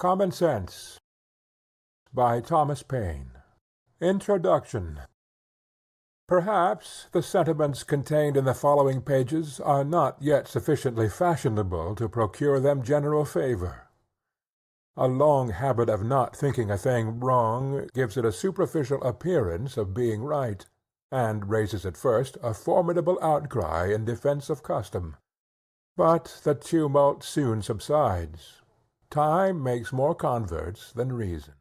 Common Sense by Thomas Paine. Introduction. Perhaps the sentiments contained in the following pages are not yet sufficiently fashionable to procure them general favor. A long habit of not thinking a thing wrong gives it a superficial appearance of being right, and raises at first a formidable outcry in defence of custom. But the tumult soon subsides. Time makes more converts than reason.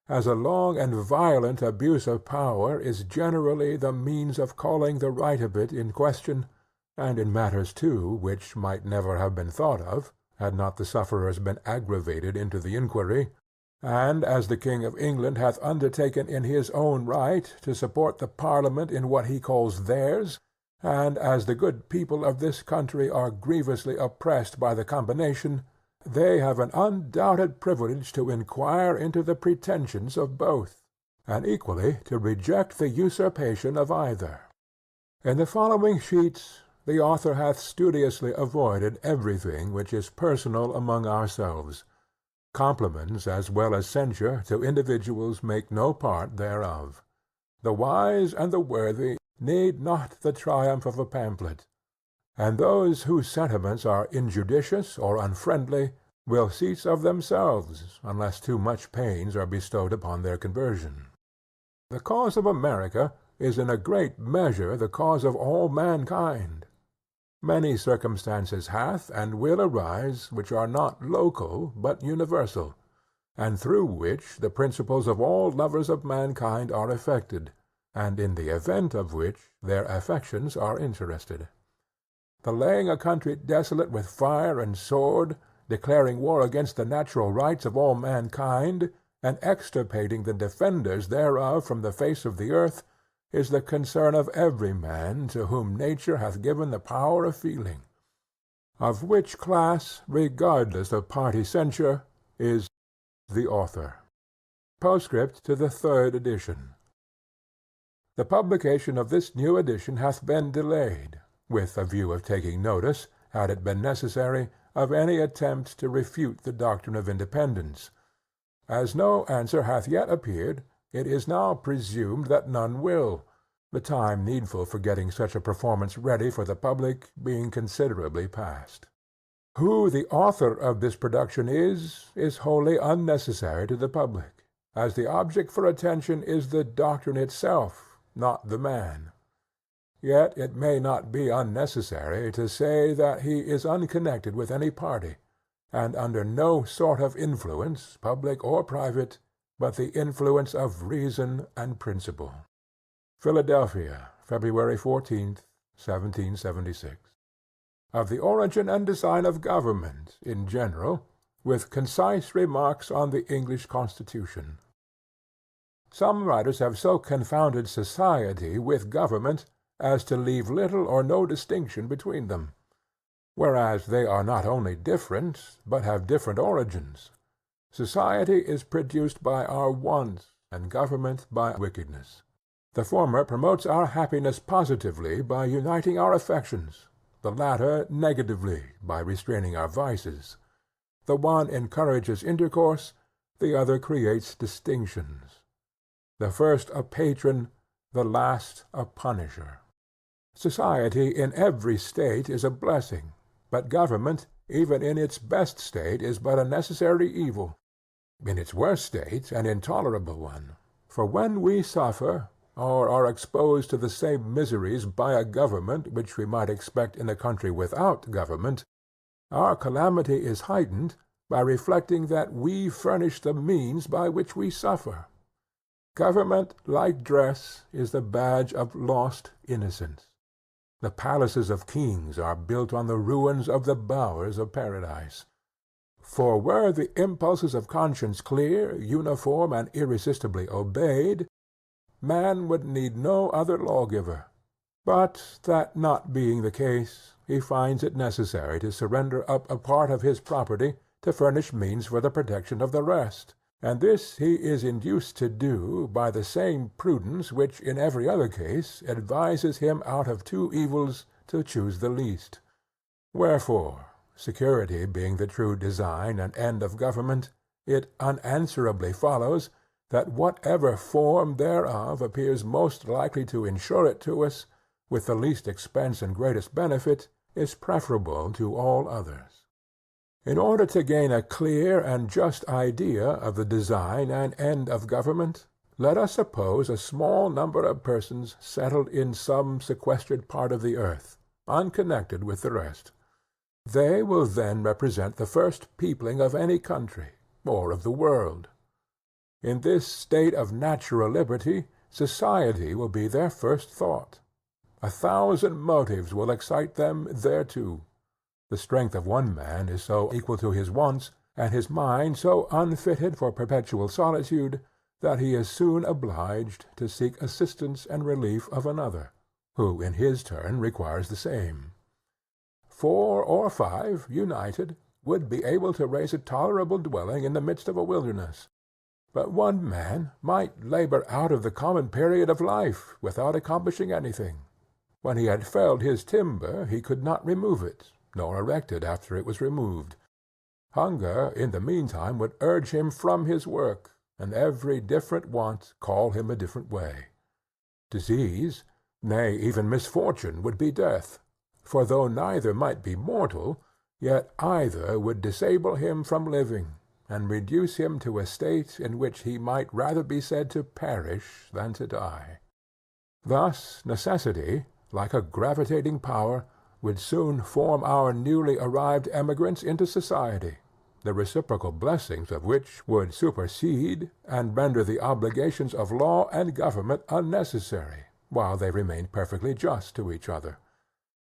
As a long and violent abuse of power is generally the means of calling the right of it in question, and in matters too which might never have been thought of, had not the sufferers been aggravated into the inquiry, and as the King of England hath undertaken in his own right to support the Parliament in what he calls theirs, and as the good people of this country are grievously oppressed by the combination, they have an undoubted privilege to inquire into the pretensions of both, and equally to reject the usurpation of either. In the following sheets the author hath studiously avoided everything which is personal among ourselves. Compliments as well as censure to individuals make no part thereof. The wise and the worthy need not the triumph of a pamphlet, and those whose sentiments are injudicious or unfriendly will cease of themselves, unless too much pains are bestowed upon their conversion. The cause of America is in a great measure the cause of all mankind. Many circumstances hath and will arise which are not local but universal, and through which the principles of all lovers of mankind are affected, and in the event of which their affections are interested. The laying a country desolate with fire and sword, declaring war against the natural rights of all mankind, and extirpating the defenders thereof from the face of the earth, is the concern of every man to whom nature hath given the power of feeling, of which class, regardless of party censure, is the author. Postscript to the third edition. The publication of this new edition hath been delayed, with a view of taking notice, had it been necessary, of any attempt to refute the doctrine of independence. As no answer hath yet appeared, it is now presumed that none will, the time needful for getting such a performance ready for the public being considerably past. Who the author of this production is wholly unnecessary to the public, as the object for attention is the doctrine itself, not the man. Yet it may not be unnecessary to say that he is unconnected with any party, and under no sort of influence, public or private, but the influence of reason and principle. Philadelphia, February 14th, 1776. Of the origin and design of government in general, with concise remarks on the English Constitution. Some writers have so confounded society with government as to leave little or no distinction between them, whereas they are not only different, but have different origins. Society is produced by our wants, and government by wickedness. The former promotes our happiness positively by uniting our affections, the latter negatively by restraining our vices. The one encourages intercourse, the other creates distinctions. The first a patron, the last a punisher. Society in every state is a blessing, but government, even in its best state, is but a necessary evil. In its worst state, an intolerable one. For when we suffer, or are exposed to the same miseries by a government which we might expect in a country without government, our calamity is heightened by reflecting that we furnish the means by which we suffer. Government, like dress, is the badge of lost innocence. The palaces of kings are built on the ruins of the bowers of paradise. For were the impulses of conscience clear, uniform, and irresistibly obeyed, man would need no other lawgiver. But that not being the case, he finds it necessary to surrender up a part of his property to furnish means for the protection of the rest. And this he is induced to do by the same prudence which in every other case advises him out of two evils to choose the least. Wherefore, security being the true design and end of government, it unanswerably follows that whatever form thereof appears most likely to insure it to us, with the least expense and greatest benefit, is preferable to all others. In order to gain a clear and just idea of the design and end of government, let us suppose a small number of persons settled in some sequestered part of the earth, unconnected with the rest. They will then represent the first peopling of any country, or of the world. In this state of natural liberty, society will be their first thought. 1,000 motives will excite them thereto. The strength of one man is so equal to his wants, and his mind so unfitted for perpetual solitude, that he is soon obliged to seek assistance and relief of another, who in his turn requires the same. 4 or 5, united, would be able to raise a tolerable dwelling in the midst of a wilderness. But one man might labor out of the common period of life without accomplishing anything. When he had felled his timber he could not remove it, nor erect it after it was removed. Hunger in the meantime would urge him from his work, and every different want call him a different way. Disease, nay, even misfortune, would be death, for though neither might be mortal, yet either would disable him from living, and reduce him to a state in which he might rather be said to perish than to die. Thus necessity, like a gravitating power, would soon form our newly arrived emigrants into society, the reciprocal blessings of which would supersede and render the obligations of law and government unnecessary, while they remained perfectly just to each other.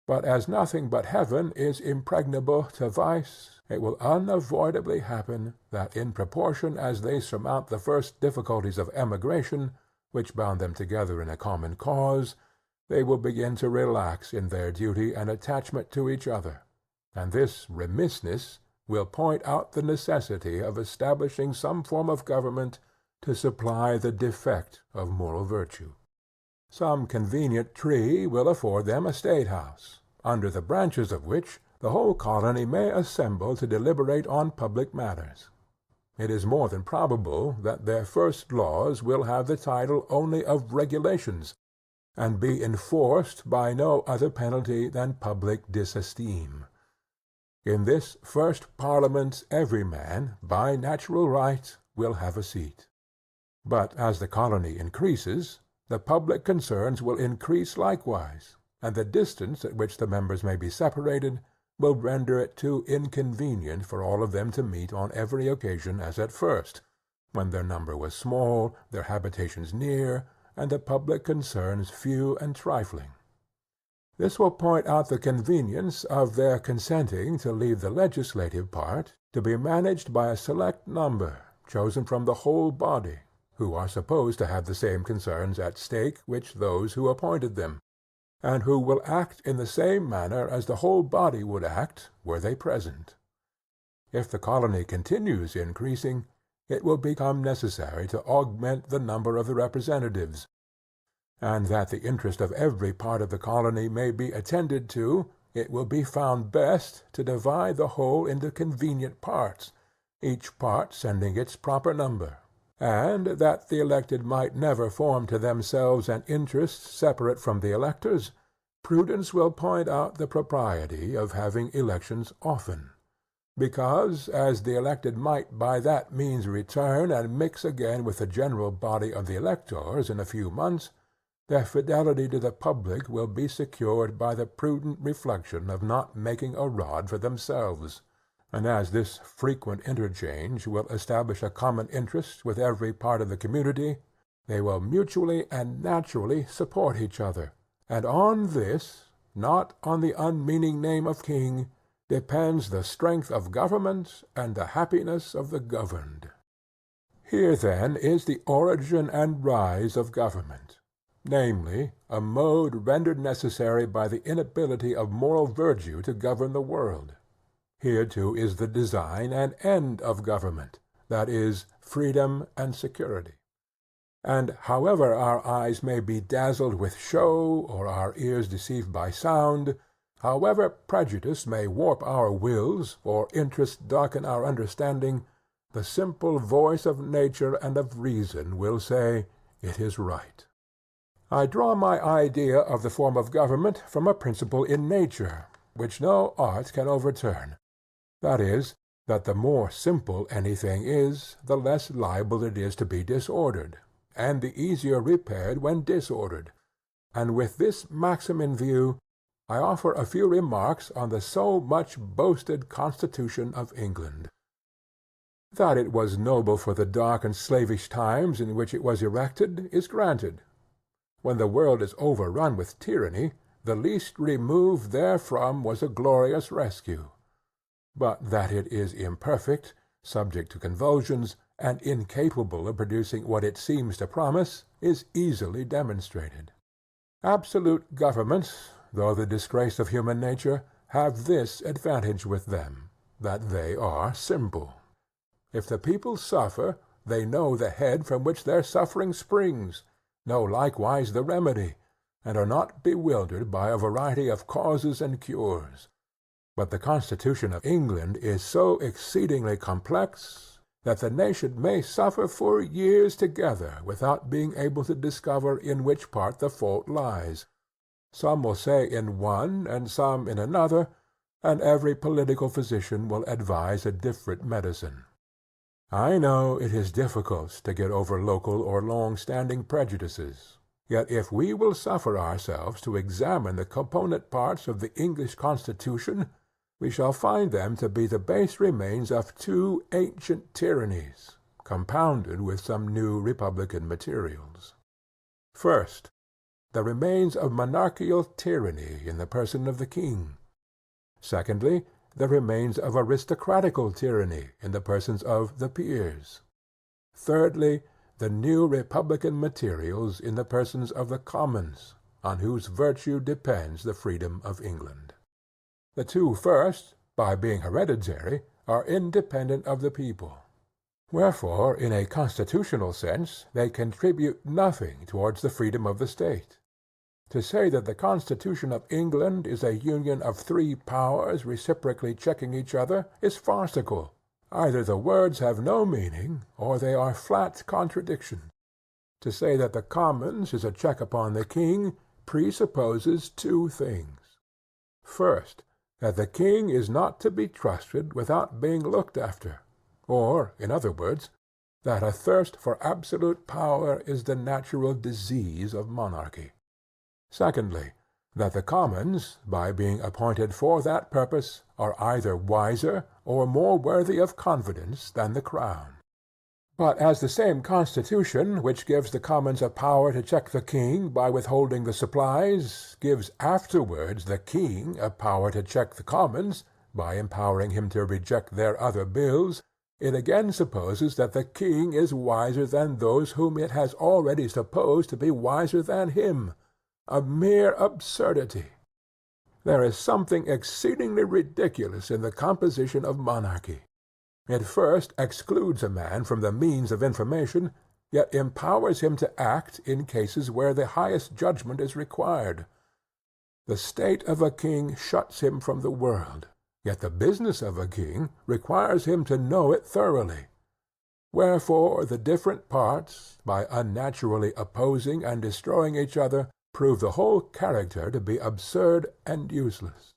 But as nothing but heaven is impregnable to vice, it will unavoidably happen that in proportion as they surmount the first difficulties of emigration, which bound them together in a common cause, they will begin to relax in their duty and attachment to each other, and this remissness will point out the necessity of establishing some form of government to supply the defect of moral virtue. Some convenient tree will afford them a state-house, under the branches of which the whole colony may assemble to deliberate on public matters. It is more than probable that their first laws will have the title only of regulations, and be enforced by no other penalty than public disesteem. In this first Parliament every man, by natural right, will have a seat. But as the colony increases, the public concerns will increase likewise, and the distance at which the members may be separated will render it too inconvenient for all of them to meet on every occasion as at first, when their number was small, their habitations near, and the public concerns few and trifling. This will point out the convenience of their consenting to leave the legislative part to be managed by a select number, chosen from the whole body, who are supposed to have the same concerns at stake which those who appointed them, and who will act in the same manner as the whole body would act were they present. If the colony continues increasing, it will become necessary to augment the number of the representatives, and that the interest of every part of the colony may be attended to, it will be found best to divide the whole into convenient parts, each part sending its proper number, and that the elected might never form to themselves an interest separate from the electors, prudence will point out the propriety of having elections often, because, as the elected might by that means return and mix again with the general body of the electors in a few months, their fidelity to the public will be secured by the prudent reflection of not making a rod for themselves, and as this frequent interchange will establish a common interest with every part of the community, they will mutually and naturally support each other, and on this, not on the unmeaning name of king, depends the strength of government and the happiness of the governed. Here then is the origin and rise of government, namely, a mode rendered necessary by the inability of moral virtue to govern the world. Here too is the design and end of government, that is, freedom and security. And however our eyes may be dazzled with show, or our ears deceived by sound, however prejudice may warp our wills, or interest darken our understanding, the simple voice of nature and of reason will say, "It is right." I draw my idea of the form of government from a principle in nature, which no art can overturn. That is, that the more simple anything is, the less liable it is to be disordered, and the easier repaired when disordered. And with this maxim in view, I offer a few remarks on the so much boasted Constitution of England. That it was noble for the dark and slavish times in which it was erected is granted. When the world is overrun with tyranny, the least remove therefrom was a glorious rescue. But that it is imperfect, subject to convulsions, and incapable of producing what it seems to promise, is easily demonstrated. Absolute governments, though the disgrace of human nature, have this advantage with them, that they are simple. If the people suffer, they know the head from which their suffering springs, know likewise the remedy, and are not bewildered by a variety of causes and cures. But the Constitution of England is so exceedingly complex, that the nation may suffer for years together without being able to discover in which part the fault lies. Some will say in one, and some in another, and every political physician will advise a different medicine. I know it is difficult to get over local or long-standing prejudices. Yet if we will suffer ourselves to examine the component parts of the English Constitution, we shall find them to be the base remains of two ancient tyrannies, compounded with some new republican materials. First, the remains of monarchical tyranny in the person of the king. Secondly, the remains of aristocratical tyranny in the persons of the peers. Thirdly, the new republican materials in the persons of the commons, on whose virtue depends the freedom of England. The two first, by being hereditary, are independent of the people. Wherefore, in a constitutional sense, they contribute nothing towards the freedom of the state. To say that the Constitution of England is a union of three powers reciprocally checking each other is farcical. Either the words have no meaning, or they are flat contradictions. To say that the Commons is a check upon the king presupposes two things. First, that the king is not to be trusted without being looked after, or, in other words, that a thirst for absolute power is the natural disease of monarchy. Secondly, that the Commons, by being appointed for that purpose, are either wiser or more worthy of confidence than the Crown. But as the same Constitution which gives the Commons a power to check the king by withholding the supplies, gives afterwards the king a power to check the Commons by empowering him to reject their other bills, it again supposes that the king is wiser than those whom it has already supposed to be wiser than him. A mere absurdity. There is something exceedingly ridiculous in the composition of monarchy. It first excludes a man from the means of information, yet empowers him to act in cases where the highest judgment is required. The state of a king shuts him from the world, yet the business of a king requires him to know it thoroughly. Wherefore the different parts, by unnaturally opposing and destroying each other, prove the whole character to be absurd and useless.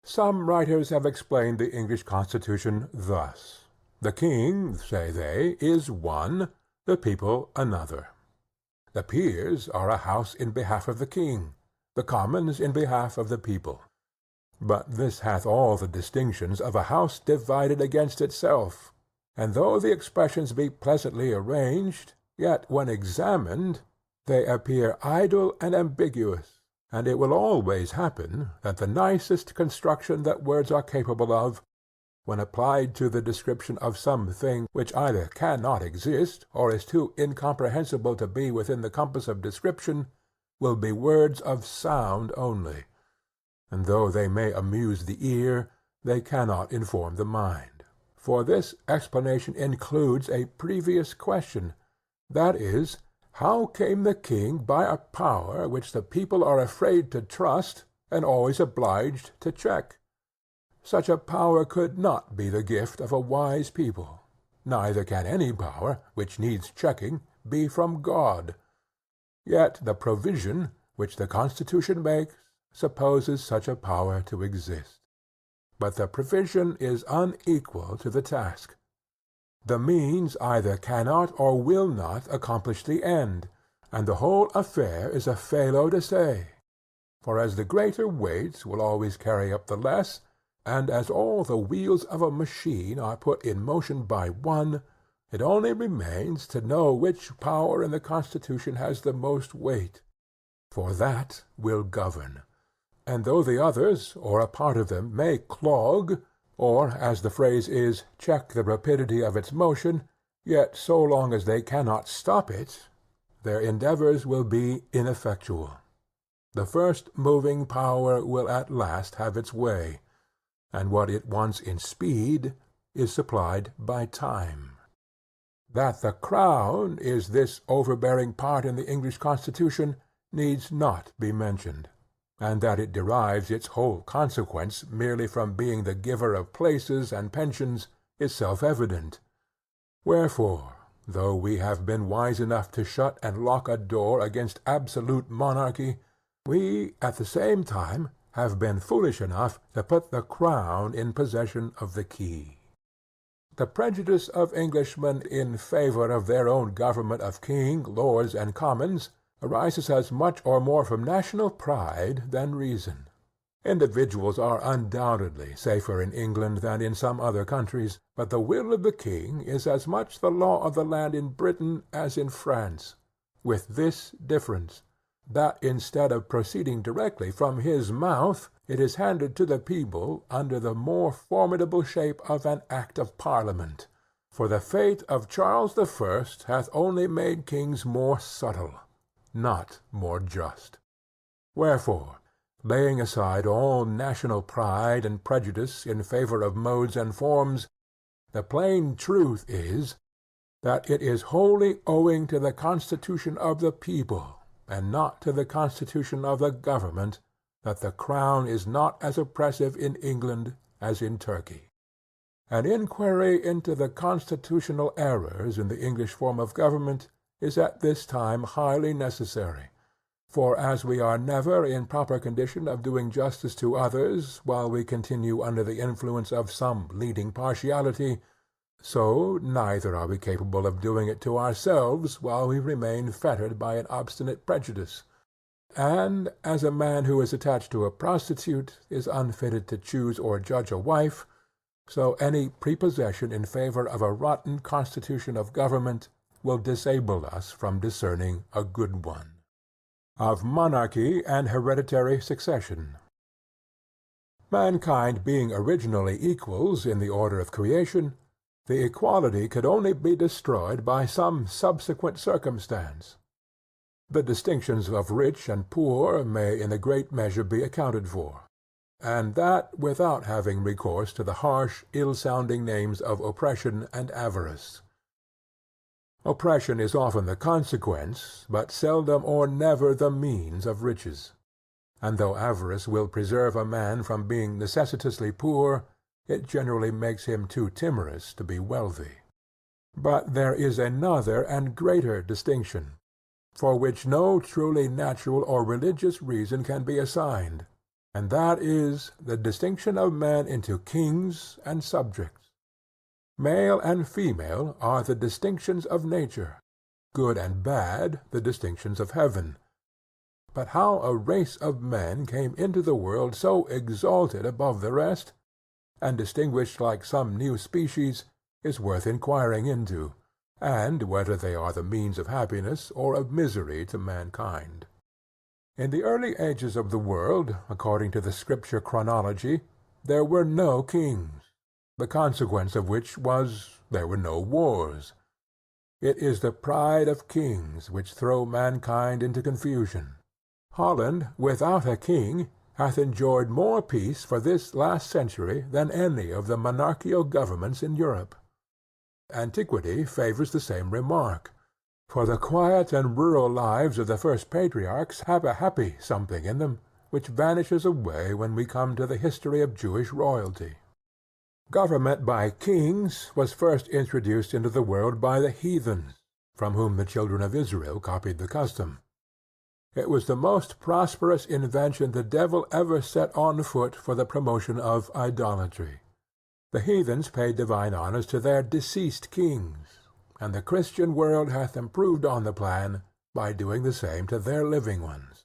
Some writers have explained the English Constitution thus: the king, say they, is one, the people another. The peers are a house in behalf of the king, the commons in behalf of the people. But this hath all the distinctions of a house divided against itself, and though the expressions be pleasantly arranged, yet when examined, they appear idle and ambiguous, and it will always happen that the nicest construction that words are capable of, when applied to the description of some thing which either cannot exist or is too incomprehensible to be within the compass of description, will be words of sound only, and though they may amuse the ear, they cannot inform the mind. For this explanation includes a previous question, that is, how came the king by a power which the people are afraid to trust and always obliged to check? Such a power could not be the gift of a wise people. neither can any power, which needs checking, be from God. Yet the provision, which the Constitution makes, supposes such a power to exist. But the provision is unequal to the task. The means either cannot or will not accomplish the end, and the whole affair is a felo de se. For as the greater weights will always carry up the less, and as all the wheels of a machine are put in motion by one, it only remains to know which power in the Constitution has the most weight, for that will govern. And though the others, or a part of them, may clog, or, as the phrase is, check the rapidity of its motion, yet so long as they cannot stop it, their endeavors will be ineffectual. The first moving power will at last have its way, and what it wants in speed is supplied by time. That the Crown is this overbearing part in the English Constitution needs not be mentioned, and that it derives its whole consequence merely from being the giver of places and pensions is self-evident. Wherefore, though we have been wise enough to shut and lock a door against absolute monarchy, we at the same time have been foolish enough to put the Crown in possession of the key. The prejudice of Englishmen in favor of their own government of king, lords, and commons arises as much or more from national pride than reason. Individuals are undoubtedly safer in England than in some other countries, but the will of the king is as much the law of the land in Britain as in France, with this difference, that instead of proceeding directly from his mouth, it is handed to the people under the more formidable shape of an Act of Parliament. For the fate of Charles the First hath only made kings more subtle, not more just. Wherefore, laying aside all national pride and prejudice in favor of modes and forms, the plain truth is, that it is wholly owing to the constitution of the people, and not to the constitution of the government, that the Crown is not as oppressive in England as in Turkey. An inquiry into the constitutional errors in the English form of government is at this time highly necessary, for as we are never in proper condition of doing justice to others while we continue under the influence of some leading partiality, so neither are we capable of doing it to ourselves while we remain fettered by an obstinate prejudice. And as a man who is attached to a prostitute is unfitted to choose or judge a wife, so any prepossession in favor of a rotten constitution of government will disable us from discerning a good one. Of monarchy and hereditary succession. Mankind being originally equals in the order of creation, the equality could only be destroyed by some subsequent circumstance. The distinctions of rich and poor may in a great measure be accounted for, and that without having recourse to the harsh, ill-sounding names of oppression and avarice. Oppression is often the consequence, but seldom or never the means of riches. And though avarice will preserve a man from being necessitously poor, it generally makes him too timorous to be wealthy. But there is another and greater distinction, for which no truly natural or religious reason can be assigned, and that is the distinction of men into kings and subjects. Male and female are the distinctions of nature, good and bad the distinctions of heaven. But how a race of men came into the world so exalted above the rest, and distinguished like some new species, is worth inquiring into, and whether they are the means of happiness or of misery to mankind. In the early ages of the world, according to the Scripture chronology, there were no kings, the consequence of which was there were no wars. It is the pride of kings which throw mankind into confusion. Holland, without a king, hath enjoyed more peace for this last century than any of the monarchical governments in Europe. Antiquity favours the same remark, for the quiet and rural lives of the first patriarchs have a happy something in them, which vanishes away when we come to the history of Jewish royalty. Government by kings was first introduced into the world by the heathens, from whom the children of Israel copied the custom. It was the most prosperous invention the devil ever set on foot for the promotion of idolatry. The heathens paid divine honors to their deceased kings, and the Christian world hath improved on the plan by doing the same to their living ones.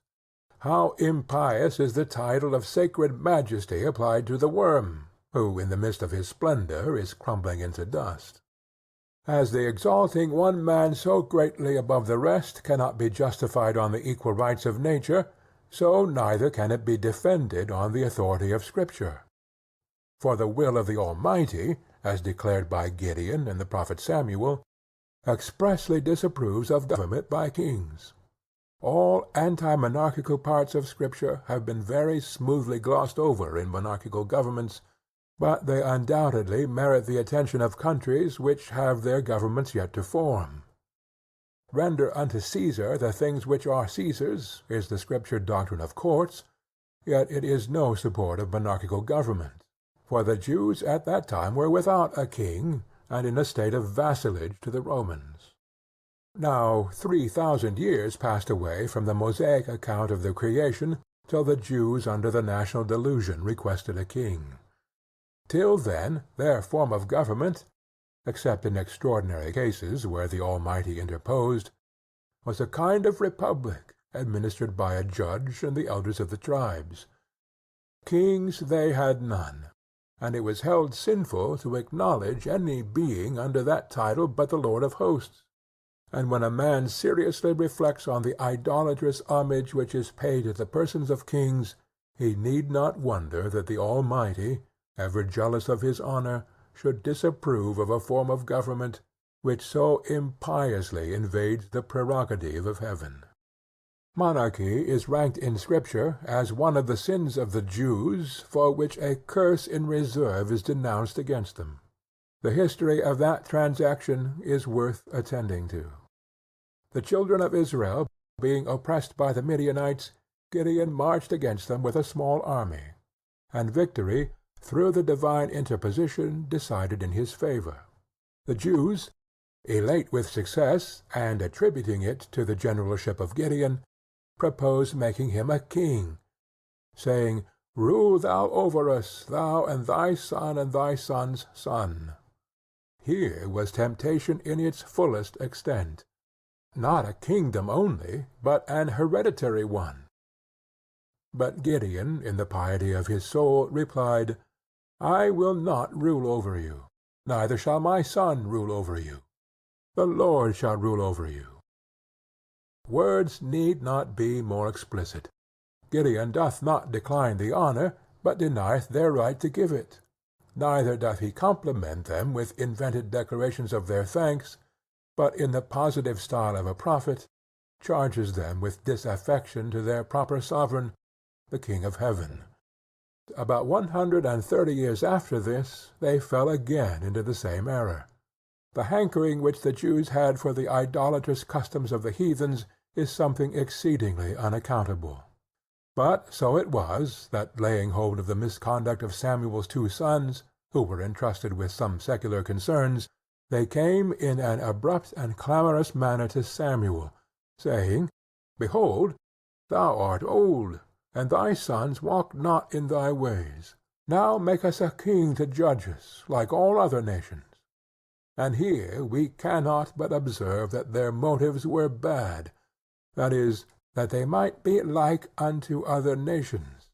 How impious is the title of sacred majesty applied to the worm, who in the midst of his splendor is crumbling into dust. As the exalting one man so greatly above the rest cannot be justified on the equal rights of nature, so neither can it be defended on the authority of Scripture. For the will of the Almighty, as declared by Gideon and the prophet Samuel, expressly disapproves of government by kings. All anti-monarchical parts of Scripture have been very smoothly glossed over in monarchical governments, but they undoubtedly merit the attention of countries which have their governments yet to form. Render unto Caesar the things which are Caesar's is the Scripture doctrine of courts, yet it is no support of monarchical government, for the Jews at that time were without a king, and in a state of vassalage to the Romans. Now 3,000 years passed away from the Mosaic account of the creation till the Jews under the national delusion requested a king. Till then their form of government, except in extraordinary cases where the Almighty interposed, was a kind of republic administered by a judge and the elders of the tribes. Kings they had none, and it was held sinful to acknowledge any being under that title but the Lord of hosts. And when a man seriously reflects on the idolatrous homage which is paid to the persons of kings, he need not wonder that the Almighty, ever jealous of his honor, should disapprove of a form of government which so impiously invades the prerogative of heaven. Monarchy is ranked in Scripture as one of the sins of the Jews, for which a curse in reserve is denounced against them. The history of that transaction is worth attending to. The children of Israel, being oppressed by the Midianites, Gideon marched against them with a small army, and victory, through the divine interposition, decided in his favor. The Jews, elate with success, and attributing it to the generalship of Gideon, proposed making him a king, saying, "Rule thou over us, thou and thy son and thy son's son." Here was temptation in its fullest extent. Not a kingdom only, but an hereditary one. But Gideon, in the piety of his soul, replied, "I will not rule over you, neither shall my son rule over you. The Lord shall rule over you." Words need not be more explicit. Gideon doth not decline the honor, but denieth their right to give it. Neither doth he compliment them with invented declarations of their thanks, but in the positive style of a prophet, charges them with disaffection to their proper sovereign, the King of heaven. About 130 years after this, they fell again into the same error. The hankering which the Jews had for the idolatrous customs of the heathens is something exceedingly unaccountable. But so it was, that laying hold of the misconduct of Samuel's 2 sons, who were entrusted with some secular concerns, they came in an abrupt and clamorous manner to Samuel, saying, "Behold, thou art old, and thy sons walk not in thy ways. Now make us a king to judge us, like all other nations." And here we cannot but observe that their motives were bad, that is, that they might be like unto other nations,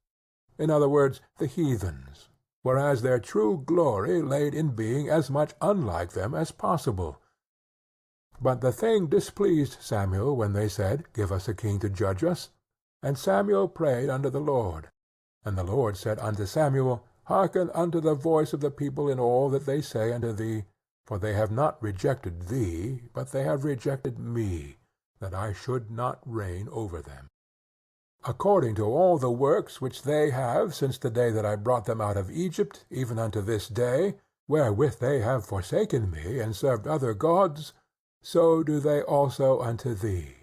in other words, the heathens, whereas their true glory laid in being as much unlike them as possible. But the thing displeased Samuel when they said, "Give us a king to judge us." And Samuel prayed unto the Lord. And the Lord said unto Samuel, "Hearken unto the voice of the people in all that they say unto thee, for they have not rejected thee, but they have rejected me, that I should not reign over them. According to all the works which they have since the day that I brought them out of Egypt, even unto this day, wherewith they have forsaken me, and served other gods, so do they also unto thee.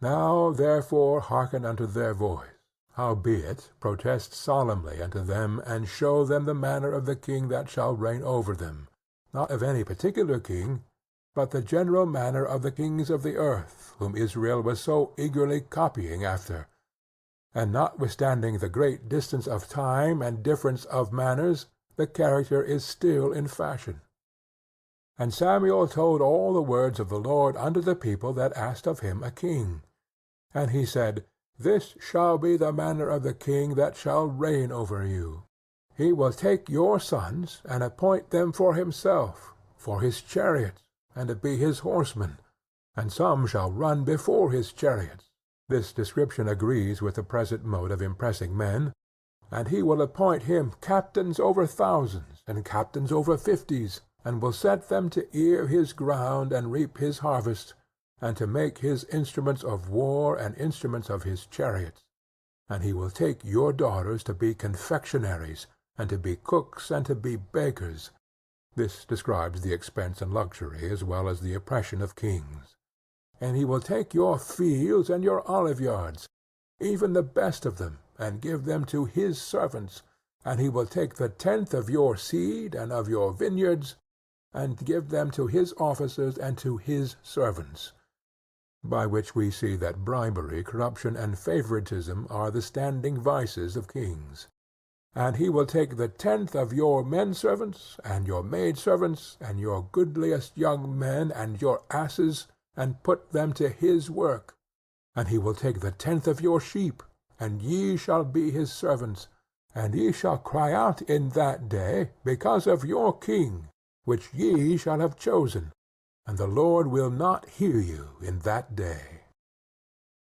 Now therefore hearken unto their voice, howbeit protest solemnly unto them, and show them the manner of the king that shall reign over them, not of any particular king, but the general manner of the kings of the earth, whom Israel was so eagerly copying after. And notwithstanding the great distance of time and difference of manners, the character is still in fashion. And Samuel told all the words of the Lord unto the people that asked of him a king. And he said, This shall be the manner of the king that shall reign over you. He will take your sons, and appoint them for himself, for his chariots, and to be his horsemen, and some shall run before his chariots. This description agrees with the present mode of impressing men. And he will appoint him captains over thousands, and captains over fifties, and will set them to ear his ground, and reap his harvest, and to make his instruments of war, and instruments of his chariots. And he will take your daughters to be confectionaries, and to be cooks, and to be bakers. This describes the expense and luxury, as well as the oppression of kings. And he will take your fields and your oliveyards, even the best of them, and give them to his servants. And he will take the tenth of your seed and of your vineyards, and give them to his officers and to his servants. By which we see that bribery, corruption, and favoritism are the standing vices of kings. And he will take the tenth of your men-servants, and your maid-servants, and your goodliest young men, and your asses, and put them to his work. And he will take the tenth of your sheep, and ye shall be his servants. And ye shall cry out in that day, because of your king, which ye shall have chosen, and the Lord will not hear you in that day.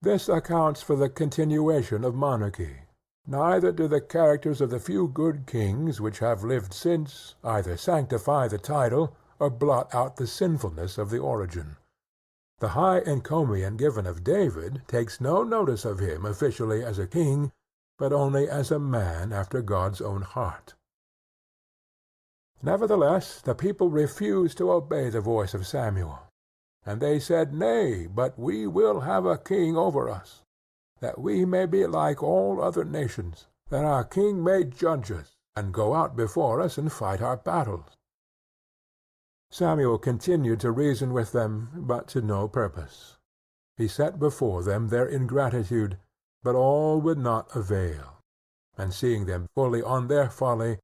This accounts for the continuation of monarchy. Neither do the characters of the few good kings which have lived since either sanctify the title, or blot out the sinfulness of the origin. The high encomium given of David takes no notice of him officially as a king, but only as a man after God's own heart. Nevertheless, the people refused to obey the voice of Samuel. And they said, Nay, but we will have a king over us, that we may be like all other nations, that our king may judge us, and go out before us and fight our battles. Samuel continued to reason with them, but to no purpose. He set before them their ingratitude, but all would not avail. And seeing them fully on their folly,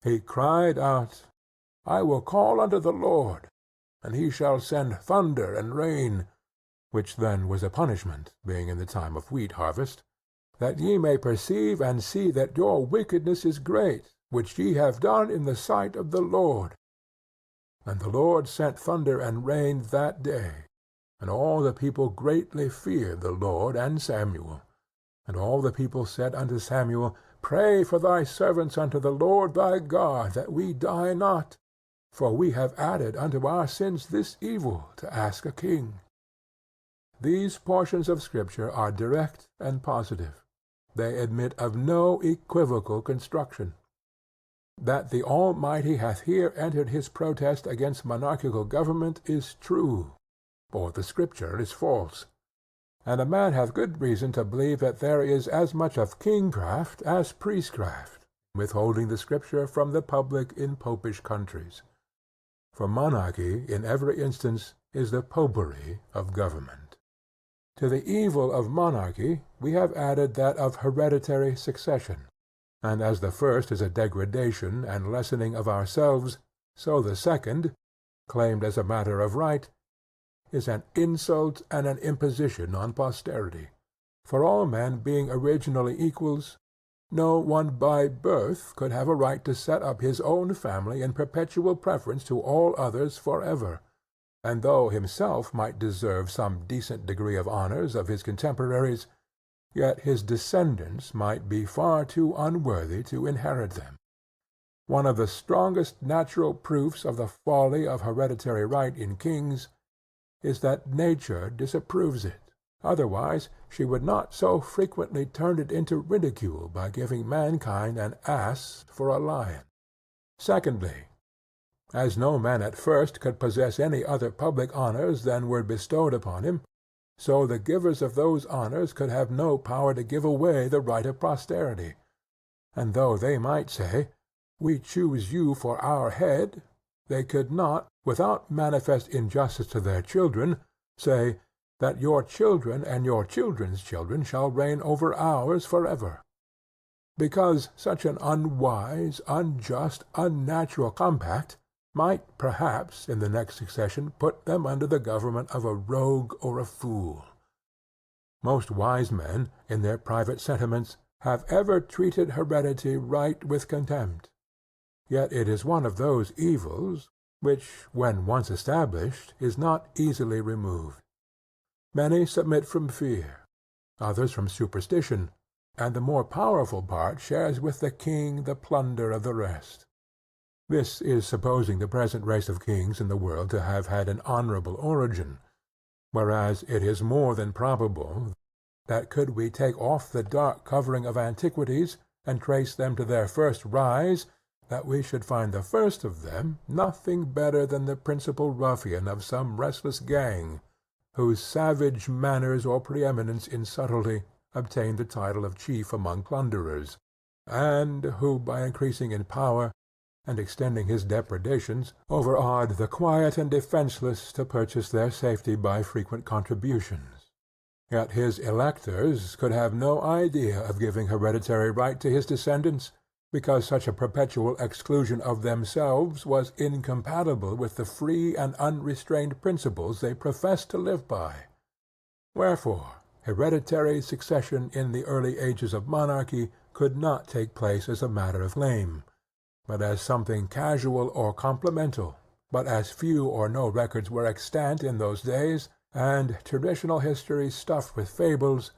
he cried out, I will call unto the Lord, and he shall send thunder and rain, which then was a punishment, being in the time of wheat harvest, that ye may perceive and see that your wickedness is great, which ye have done in the sight of the Lord. And the Lord sent thunder and rain that day, and all the people greatly feared the Lord and Samuel. And all the people said unto Samuel, Pray for thy servants unto the Lord thy God, that we die not. For we have added unto our sins this evil, to ask a king. These portions of Scripture are direct and positive. They admit of no equivocal construction. That the Almighty hath here entered his protest against monarchical government is true, or the Scripture is false. And a man hath good reason to believe that there is as much of kingcraft as priestcraft, withholding the Scripture from the public in popish countries. For monarchy, in every instance, is the popery of government. To the evil of monarchy we have added that of hereditary succession. And as the first is a degradation and lessening of ourselves, so the second, claimed as a matter of right, is an insult and an imposition on posterity. For all men being originally equals, no one by birth could have a right to set up his own family in perpetual preference to all others forever, and though himself might deserve some decent degree of honors of his contemporaries, yet his descendants might be far too unworthy to inherit them. One of the strongest natural proofs of the folly of hereditary right in kings is that nature disapproves it. Otherwise she would not so frequently turn it into ridicule by giving mankind an ass for a lion. Secondly, as no man at first could possess any other public honors than were bestowed upon him, so the givers of those honors could have no power to give away the right of posterity. And though they might say, "We choose you for our head," they could not, without manifest injustice to their children, say, that your children and your children's children shall reign over ours forever. Because such an unwise, unjust, unnatural compact might perhaps in the next succession put them under the government of a rogue or a fool. Most wise men, in their private sentiments, have ever treated heredity right with contempt. Yet it is one of those evils which, when once established, is not easily removed. Many submit from fear, others from superstition, and the more powerful part shares with the king the plunder of the rest. This is supposing the present race of kings in the world to have had an honorable origin, whereas it is more than probable that could we take off the dark covering of antiquities and trace them to their first rise, that we should find the first of them nothing better than the principal ruffian of some restless gang, whose savage manners or preeminence in subtlety obtained the title of chief among plunderers, and who, by increasing in power and extending his depredations, overawed the quiet and defenceless to purchase their safety by frequent contributions. Yet his electors could have no idea of giving hereditary right to his descendants, because such a perpetual exclusion of themselves was incompatible with the free and unrestrained principles they professed to live by. Wherefore, hereditary succession in the early ages of monarchy could not take place as a matter of claim, but as something casual or complemental. But as few or no records were extant in those days, and traditional history stuffed with fables,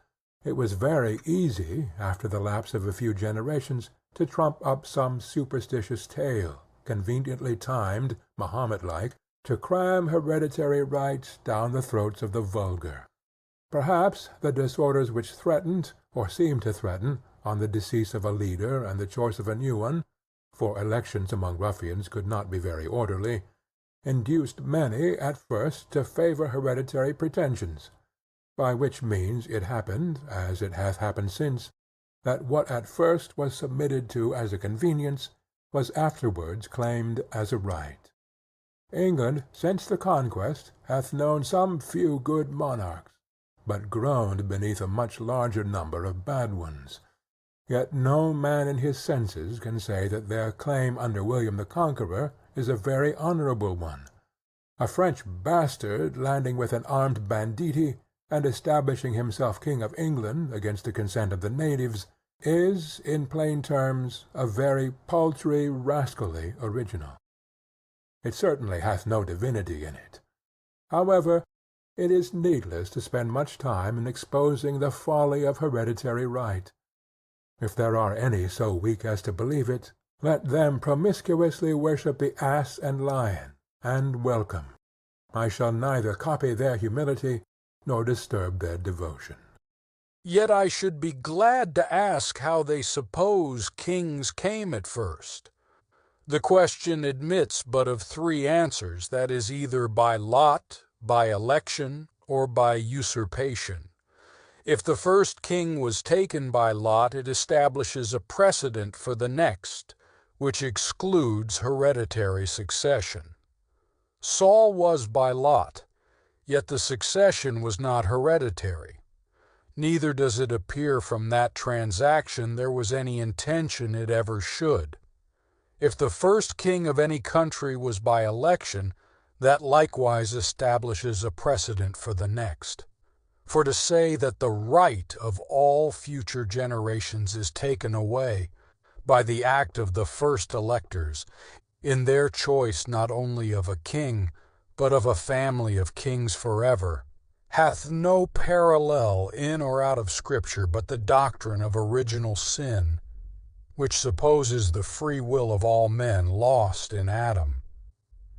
it was very easy, after the lapse of a few generations, to trump up some superstitious tale, conveniently timed, Mahomet-like, to cram hereditary right down the throats of the vulgar. Perhaps the disorders which threatened, or seemed to threaten, on the decease of a leader and the choice of a new one, for elections among ruffians could not be very orderly, induced many at first to favor hereditary pretensions, by which means it happened, as it hath happened since, that what at first was submitted to as a convenience was afterwards claimed as a right. England, since the Conquest, hath known some few good monarchs, but groaned beneath a much larger number of bad ones. Yet no man in his senses can say that their claim under William the Conqueror is a very honorable one. A French bastard landing with an armed banditti, and establishing himself king of England against the consent of the natives, is, in plain terms, a very paltry, rascally original. It certainly hath no divinity in it. However, it is needless to spend much time in exposing the folly of hereditary right. If there are any so weak as to believe it, let them promiscuously worship the ass and lion, and welcome. I shall neither copy their humility, nor disturb their devotion. Yet I should be glad to ask how they suppose kings came at first. The question admits but of three answers, that is, either by lot, by election, or by usurpation. If the first king was taken by lot, it establishes a precedent for the next, which excludes hereditary succession. Saul was by lot, yet the succession was not hereditary. Neither does it appear from that transaction there was any intention it ever should. If the first king of any country was by election, that likewise establishes a precedent for the next. For to say that the right of all future generations is taken away by the act of the first electors, in their choice not only of a king, but of a family of kings forever, hath no parallel in or out of Scripture but the doctrine of original sin, which supposes the free will of all men lost in Adam.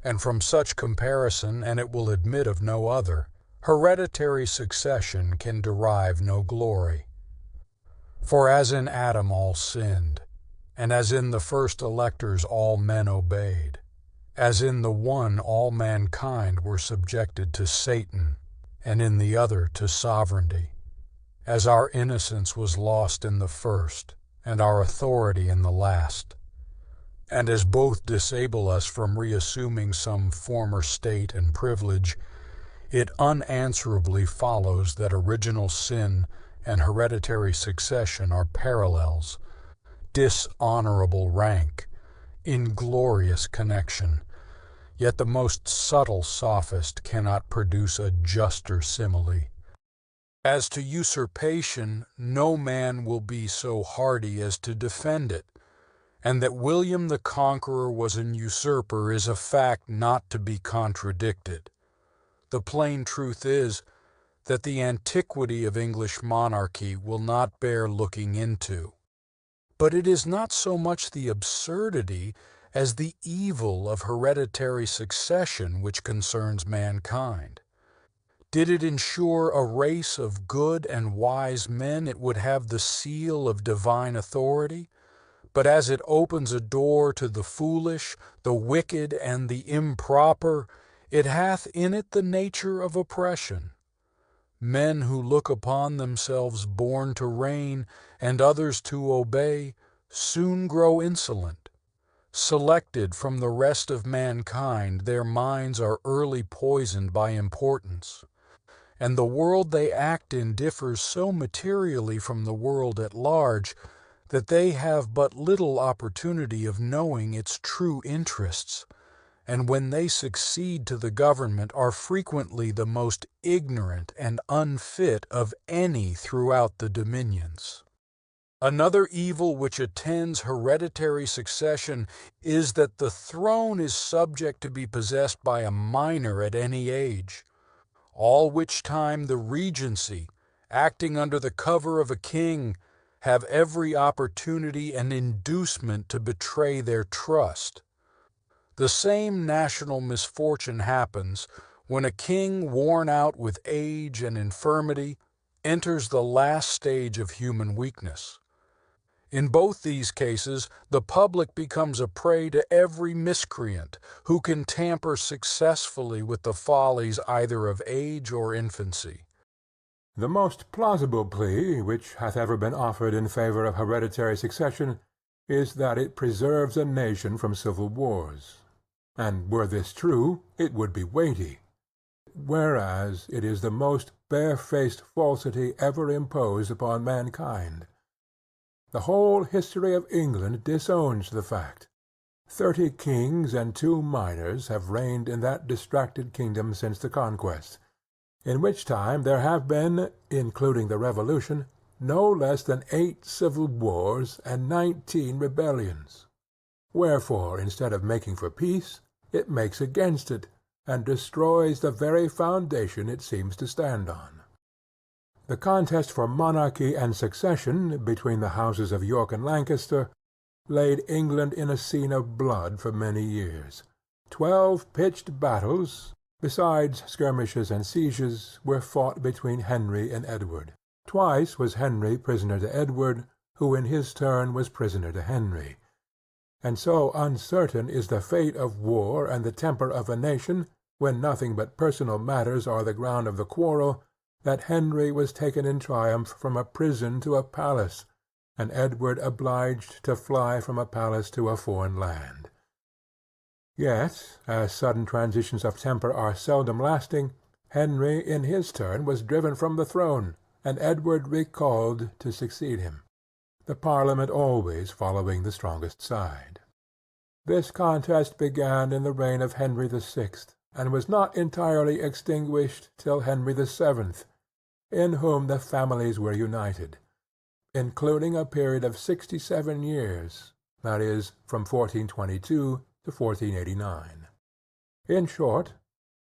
And from such comparison, and it will admit of no other, hereditary succession can derive no glory. For as in Adam all sinned, and as in the first electors all men obeyed, as in the one all mankind were subjected to Satan, and in the other to sovereignty, as our innocence was lost in the first, and our authority in the last. And as both disable us from reassuming some former state and privilege, it unanswerably follows that original sin and hereditary succession are parallels, dishonorable rank, inglorious connection, yet the most subtle sophist cannot produce a juster simile. As to usurpation, no man will be so hardy as to defend it, and that William the Conqueror was an usurper is a fact not to be contradicted. The plain truth is that the antiquity of English monarchy will not bear looking into. But it is not so much the absurdity as the evil of hereditary succession which concerns mankind. Did it ensure a race of good and wise men, it would have the seal of divine authority. But as it opens a door to the foolish, the wicked, and the improper, it hath in it the nature of oppression. Men who look upon themselves born to reign and others to obey soon grow insolent. Selected from the rest of mankind, their minds are early poisoned by importance, and the world they act in differs so materially from the world at large that they have but little opportunity of knowing its true interests, and when they succeed to the government are frequently the most ignorant and unfit of any throughout the dominions. Another evil which attends hereditary succession is that the throne is subject to be possessed by a minor at any age, all which time the regency, acting under the cover of a king, have every opportunity and inducement to betray their trust. The same national misfortune happens when a king worn out with age and infirmity enters the last stage of human weakness. In both these cases, the public becomes a prey to every miscreant who can tamper successfully with the follies either of age or infancy. The most plausible plea which hath ever been offered in favor of hereditary succession is that it preserves a nation from civil wars. And were this true, it would be weighty. Whereas it is the most barefaced falsity ever imposed upon mankind. The whole history of England disowns the fact. 30 kings and 2 minors have reigned in that distracted kingdom since the Conquest, in which time there have been, including the Revolution, no less than 8 civil wars and 19 rebellions. Wherefore, instead of making for peace, it makes against it, and destroys the very foundation it seems to stand on. The contest for monarchy and succession between the houses of York and Lancaster laid England in a scene of blood for many years. 12 pitched battles, besides skirmishes and sieges, were fought between Henry and Edward. Twice was Henry prisoner to Edward, who in his turn was prisoner to Henry. And so uncertain is the fate of war and the temper of a nation, when nothing but personal matters are the ground of the quarrel, that Henry was taken in triumph from a prison to a palace, and Edward obliged to fly from a palace to a foreign land. Yet, as sudden transitions of temper are seldom lasting, Henry in his turn was driven from the throne, and Edward recalled to succeed him, the Parliament always following the strongest side. This contest began in the reign of Henry VI, and was not entirely extinguished till Henry VII, in whom the families were united, including a period of 67 years, that is, from 1422 to 1489. In short,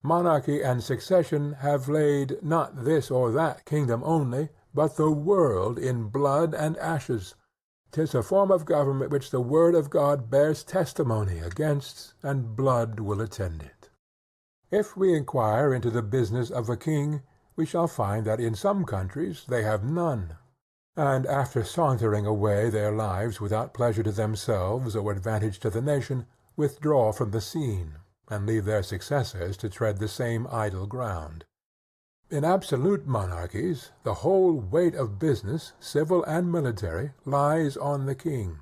monarchy and succession have laid not this or that kingdom only, but the world in blood and ashes. 'Tis a form of government which the word of God bears testimony against, and blood will attend it. If we inquire into the business of a king, we shall find that in some countries they have none, and after sauntering away their lives without pleasure to themselves or advantage to the nation, withdraw from the scene, and leave their successors to tread the same idle ground. In absolute monarchies the whole weight of business, civil and military, lies on the king.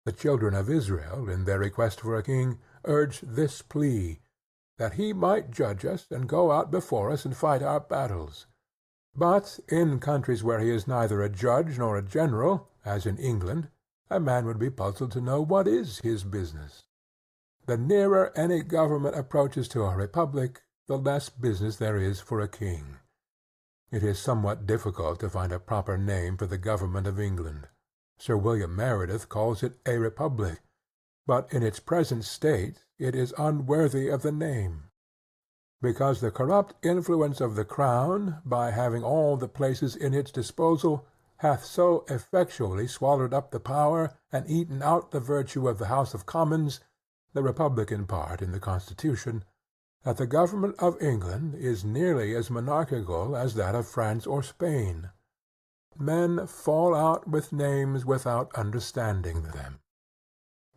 The children of Israel, in their request for a king, urged this plea, that he might judge us and go out before us and fight our battles. But in countries where he is neither a judge nor a general, as in England, a man would be puzzled to know what is his business. The nearer any government approaches to a republic, the less business there is for a king. It is somewhat difficult to find a proper name for the government of England. Sir William Meredith calls it a republic, but in its present state it is unworthy of the name, because the corrupt influence of the crown, by having all the places in its disposal, hath so effectually swallowed up the power and eaten out the virtue of the House of Commons, the republican part in the Constitution, that the government of England is nearly as monarchical as that of France or Spain. Men fall out with names without understanding them.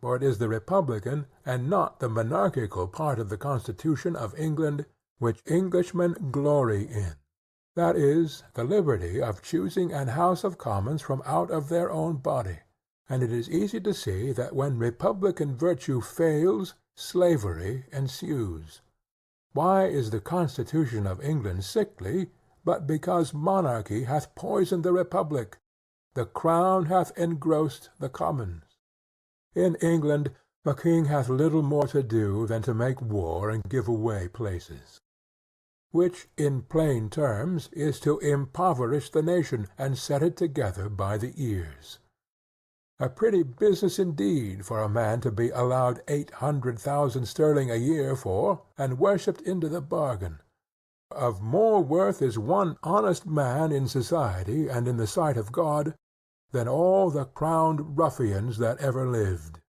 For it is the republican and not the monarchical part of the Constitution of England which Englishmen glory in, that is, the liberty of choosing an House of Commons from out of their own body, and it is easy to see that when republican virtue fails, slavery ensues. Why is the Constitution of England sickly, but because monarchy hath poisoned the republic, the crown hath engrossed the commons? In England the king hath little more to do than to make war and give away places, which in plain terms is to impoverish the nation and set it together by the ears. A pretty business indeed for a man to be allowed 800,000 sterling a year for, and worshipped into the bargain. Of more worth is one honest man in society and in the sight of God than all the crowned ruffians that ever lived.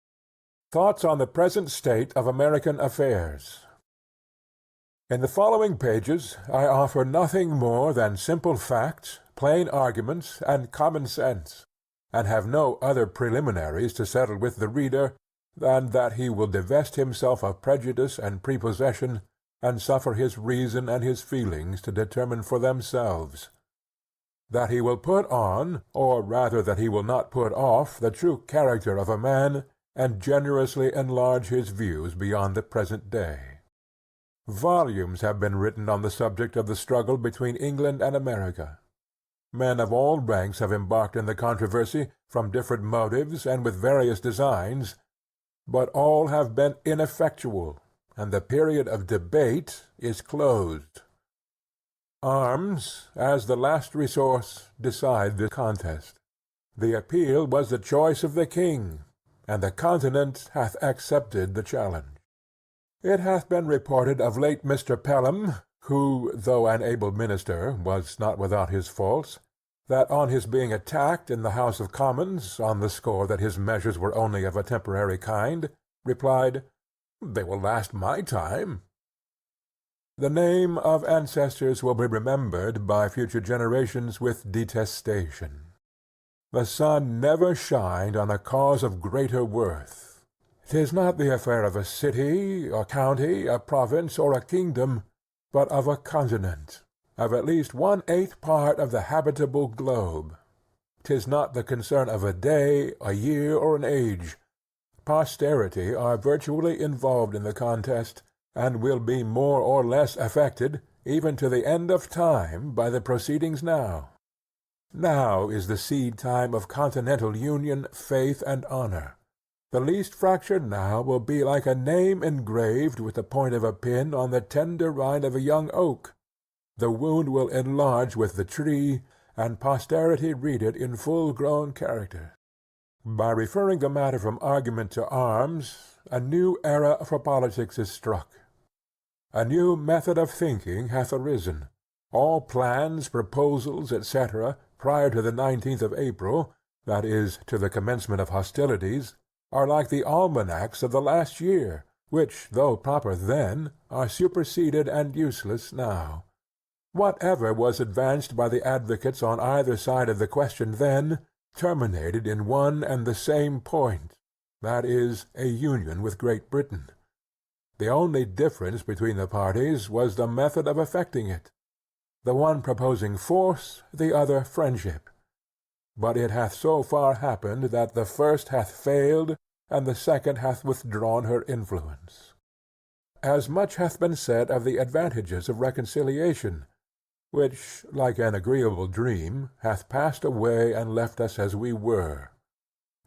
Thoughts on the present state of American affairs. In the following pages I offer nothing more than simple facts, plain arguments, and common sense, and have no other preliminaries to settle with the reader than that he will divest himself of prejudice and prepossession, and suffer his reason and his feelings to determine for themselves; that he will put on, or rather that he will not put off, the true character of a man, and generously enlarge his views beyond the present day. Volumes have been written on the subject of the struggle between England and America. Men of all ranks have embarked in the controversy, from different motives and with various designs, but all have been ineffectual, and the period of debate is closed. Arms, as the last resource, decide the contest. The appeal was the choice of the king, and the Continent hath accepted the challenge. It hath been reported of late Mr. Pelham, who, though an able minister, was not without his faults, that on his being attacked in the House of Commons, on the score that his measures were only of a temporary kind, replied, "They will last my time." The name of ancestors will be remembered by future generations with detestation. The sun never shined on a cause of greater worth. 'Tis not the affair of a city, a county, a province, or a kingdom, but of a continent, of at least 1/8 part of the habitable globe. 'Tis not the concern of a day, a year, or an age. Posterity are virtually involved in the contest, and will be more or less affected, even to the end of time, by the proceedings now. Now is the seed-time of continental union, faith, and honor. The least fracture now will be like a name engraved with the point of a pin on the tender rind of a young oak. The wound will enlarge with the tree, and posterity read it in full-grown characters. By referring the matter from argument to arms, a new era for politics is struck. A new method of thinking hath arisen. All plans, proposals, etc., prior to the 19th of April, that is, to the commencement of hostilities, are like the almanacs of the last year, which, though proper then, are superseded and useless now. Whatever was advanced by the advocates on either side of the question then, terminated in one and the same point, that is, a union with Great Britain. The only difference between the parties was the method of effecting it. the one proposing force, the other friendship. But it hath so far happened that the first hath failed, and the second hath withdrawn her influence. As much hath been said of the advantages of reconciliation, which, like an agreeable dream, hath passed away and left us as we were.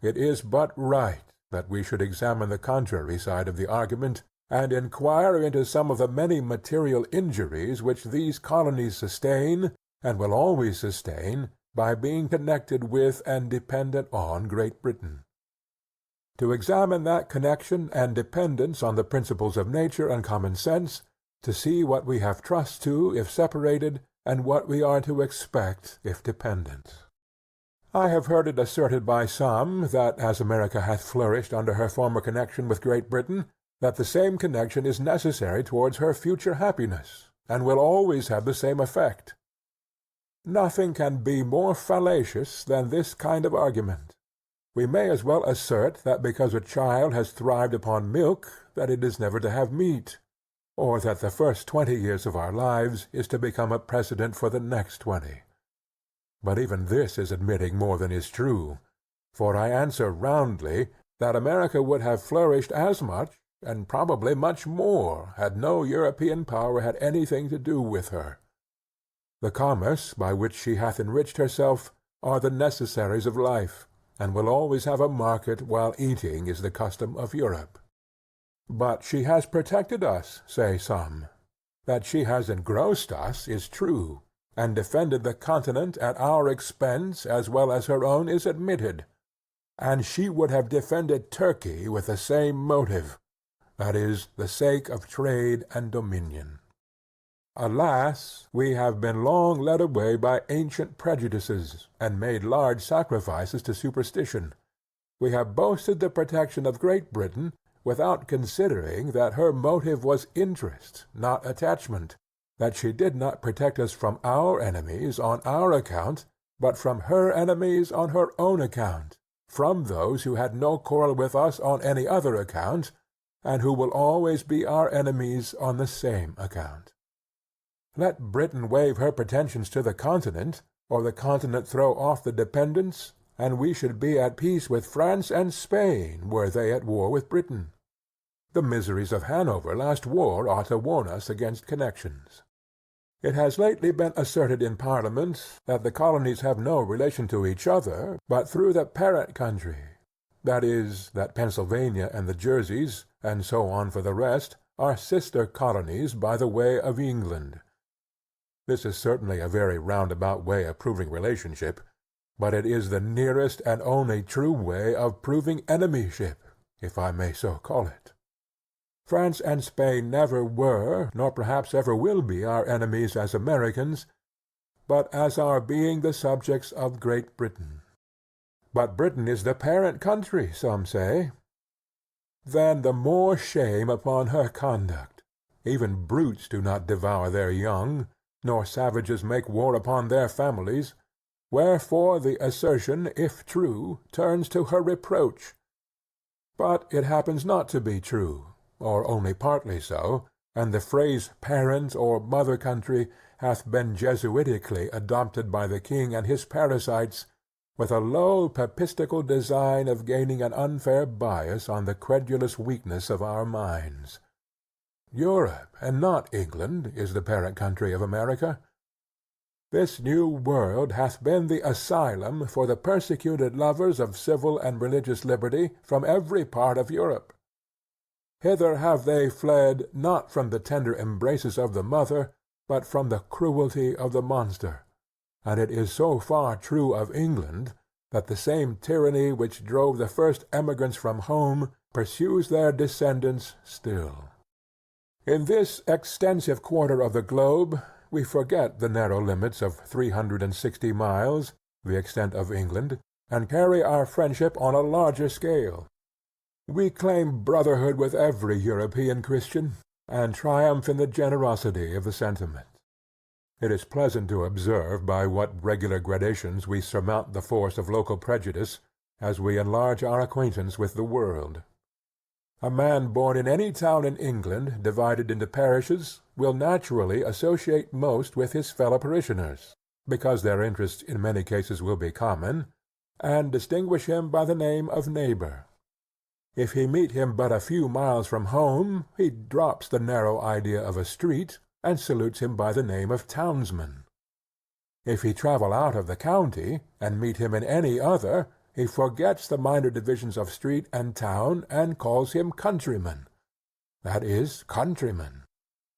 It is but right that we should examine the contrary side of the argument, and inquire into some of the many material injuries which these colonies sustain, and will always sustain, by being connected with and dependent on Great Britain. To examine that connection and dependence on the principles of nature and common sense, to see what we have trust to if separated, and what we are to expect if dependent. I have heard it asserted by some that as America hath flourished under her former connection with Great Britain, that the same connection is necessary towards her future happiness, and will always have the same effect. Nothing can be more fallacious than this kind of argument. We may as well assert that because a child has thrived upon milk, that it is never to have meat, or that the first 20 years of our lives is to become a precedent for the next 20. But even this is admitting more than is true, for I answer roundly that America would have flourished as much, and probably much more, had no European power had anything to do with her. The commerce by which she hath enriched herself are the necessaries of life, and will always have a market while eating is the custom of Europe. But she has protected us, say some. That she has engrossed us is true, and defended the continent at our expense as well as her own is admitted. And she would have defended Turkey with the same motive, that is, the sake of trade and dominion. Alas, we have been long led away by ancient prejudices, and made large sacrifices to superstition. We have boasted the protection of Great Britain, without considering that her motive was interest, not attachment, that she did not protect us from our enemies on our account, but from her enemies on her own account, from those who had no quarrel with us on any other account, and who will always be our enemies on the same account. Let Britain waive her pretensions to the continent, or the continent throw off the dependence, and we should be at peace with France and Spain were they at war with Britain. The miseries of Hanover last war ought to warn us against connections. It has lately been asserted in Parliament that the colonies have no relation to each other, but through the parent country. That is, that Pennsylvania and the Jerseys, and so on for the rest, are sister colonies by the way of England. This is certainly a very roundabout way of proving relationship, but it is the nearest and only true way of proving enemyship, if I may so call it. France and Spain never were, nor perhaps ever will be our enemies as Americans, but as our being the subjects of Great Britain. But Britain is the parent country, some say. Then the more shame upon her conduct. Even brutes do not devour their young, nor savages make war upon their families, wherefore the assertion, if true, turns to her reproach. But it happens not to be true, or only partly so, and the phrase parent or mother country hath been Jesuitically adopted by the king and his parasites, with a low papistical design of gaining an unfair bias on the credulous weakness of our minds. Europe, and not England, is the parent country of America. This new world hath been the asylum for the persecuted lovers of civil and religious liberty from every part of Europe. Hither have they fled, not from the tender embraces of the mother, but from the cruelty of the monster. And it is so far true of England, that the same tyranny which drove the first emigrants from home pursues their descendants still. In this extensive quarter of the globe, we forget the narrow limits of 360 miles, the extent of England, and carry our friendship on a larger scale. We claim brotherhood with every European Christian, and triumph in the generosity of the sentiment. It is pleasant to observe by what regular gradations we surmount the force of local prejudice, as we enlarge our acquaintance with the world. A man born in any town in England, divided into parishes, will naturally associate most with his fellow parishioners, because their interests in many cases will be common, and distinguish him by the name of neighbor. If he meet him but a few miles from home, he drops the narrow idea of a street, and salutes him by the name of townsman. If he travel out of the county, and meet him in any other, he forgets the minor divisions of street and town, and calls him countryman, that is, countryman.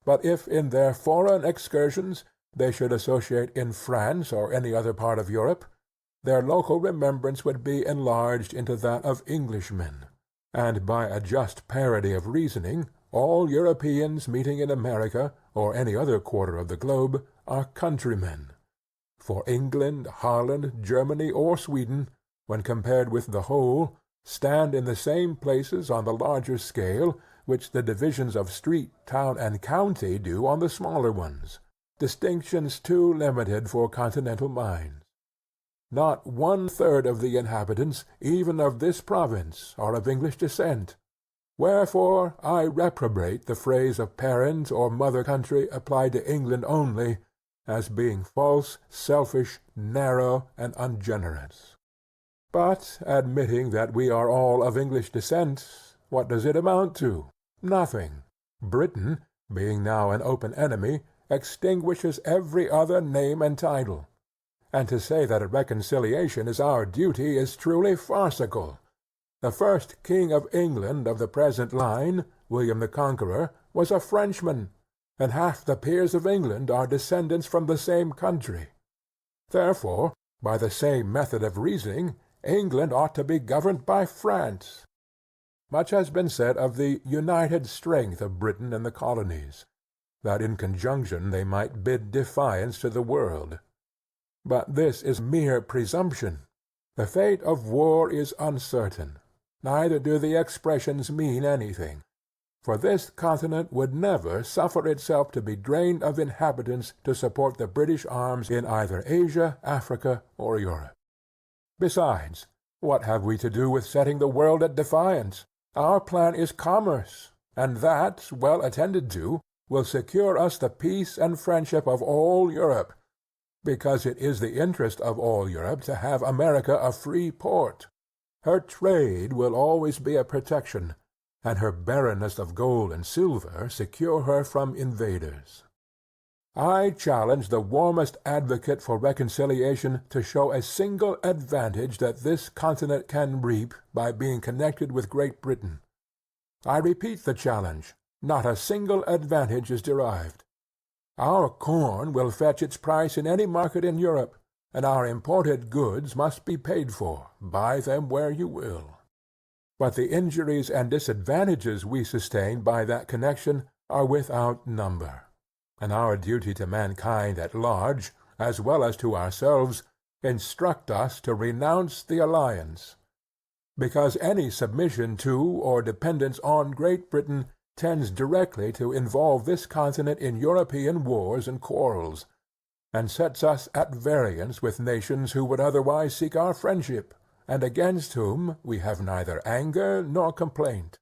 But if in their foreign excursions they should associate in France or any other part of Europe, their local remembrance would be enlarged into that of Englishmen, and by a just parity of reasoning, all Europeans meeting in America or any other quarter of the globe are countrymen. For England, Holland, Germany, or Sweden, when compared with the whole, stand in the same places on the larger scale which the divisions of street, town, and county do on the smaller ones, distinctions too limited for continental minds. Not 1/3 of the inhabitants, even of this province, are of English descent. Wherefore I reprobate the phrase of parent or mother country applied to England only, as being false, selfish, narrow, and ungenerous. But, admitting that we are all of English descent, what does it amount to? Nothing. Britain, being now an open enemy, extinguishes every other name and title. And to say that a reconciliation is our duty is truly farcical. The first king of England of the present line, William the Conqueror, was a Frenchman, and half the peers of England are descendants from the same country. Therefore, by the same method of reasoning, England ought to be governed by France. Much has been said of the united strength of Britain and the colonies, that in conjunction they might bid defiance to the world. But this is mere presumption. The fate of war is uncertain, neither do the expressions mean anything, for this continent would never suffer itself to be drained of inhabitants to support the British arms in either Asia, Africa, or Europe. Besides, what have we to do with setting the world at defiance? Our plan is commerce, and that, well attended to, will secure us the peace and friendship of all Europe, because it is the interest of all Europe to have America a free port. Her trade will always be a protection, and her barrenness of gold and silver secure her from invaders. I challenge the warmest advocate for reconciliation to show a single advantage that this continent can reap by being connected with Great Britain. I repeat the challenge. Not a single advantage is derived. Our corn will fetch its price in any market in Europe, and our imported goods must be paid for, buy them where you will. But the injuries and disadvantages we sustain by that connection are without number, and our duty to mankind at large, as well as to ourselves, instruct us to renounce the alliance, because any submission to or dependence on Great Britain tends directly to involve this continent in European wars and quarrels, and sets us at variance with nations who would otherwise seek our friendship, and against whom we have neither anger nor complaint.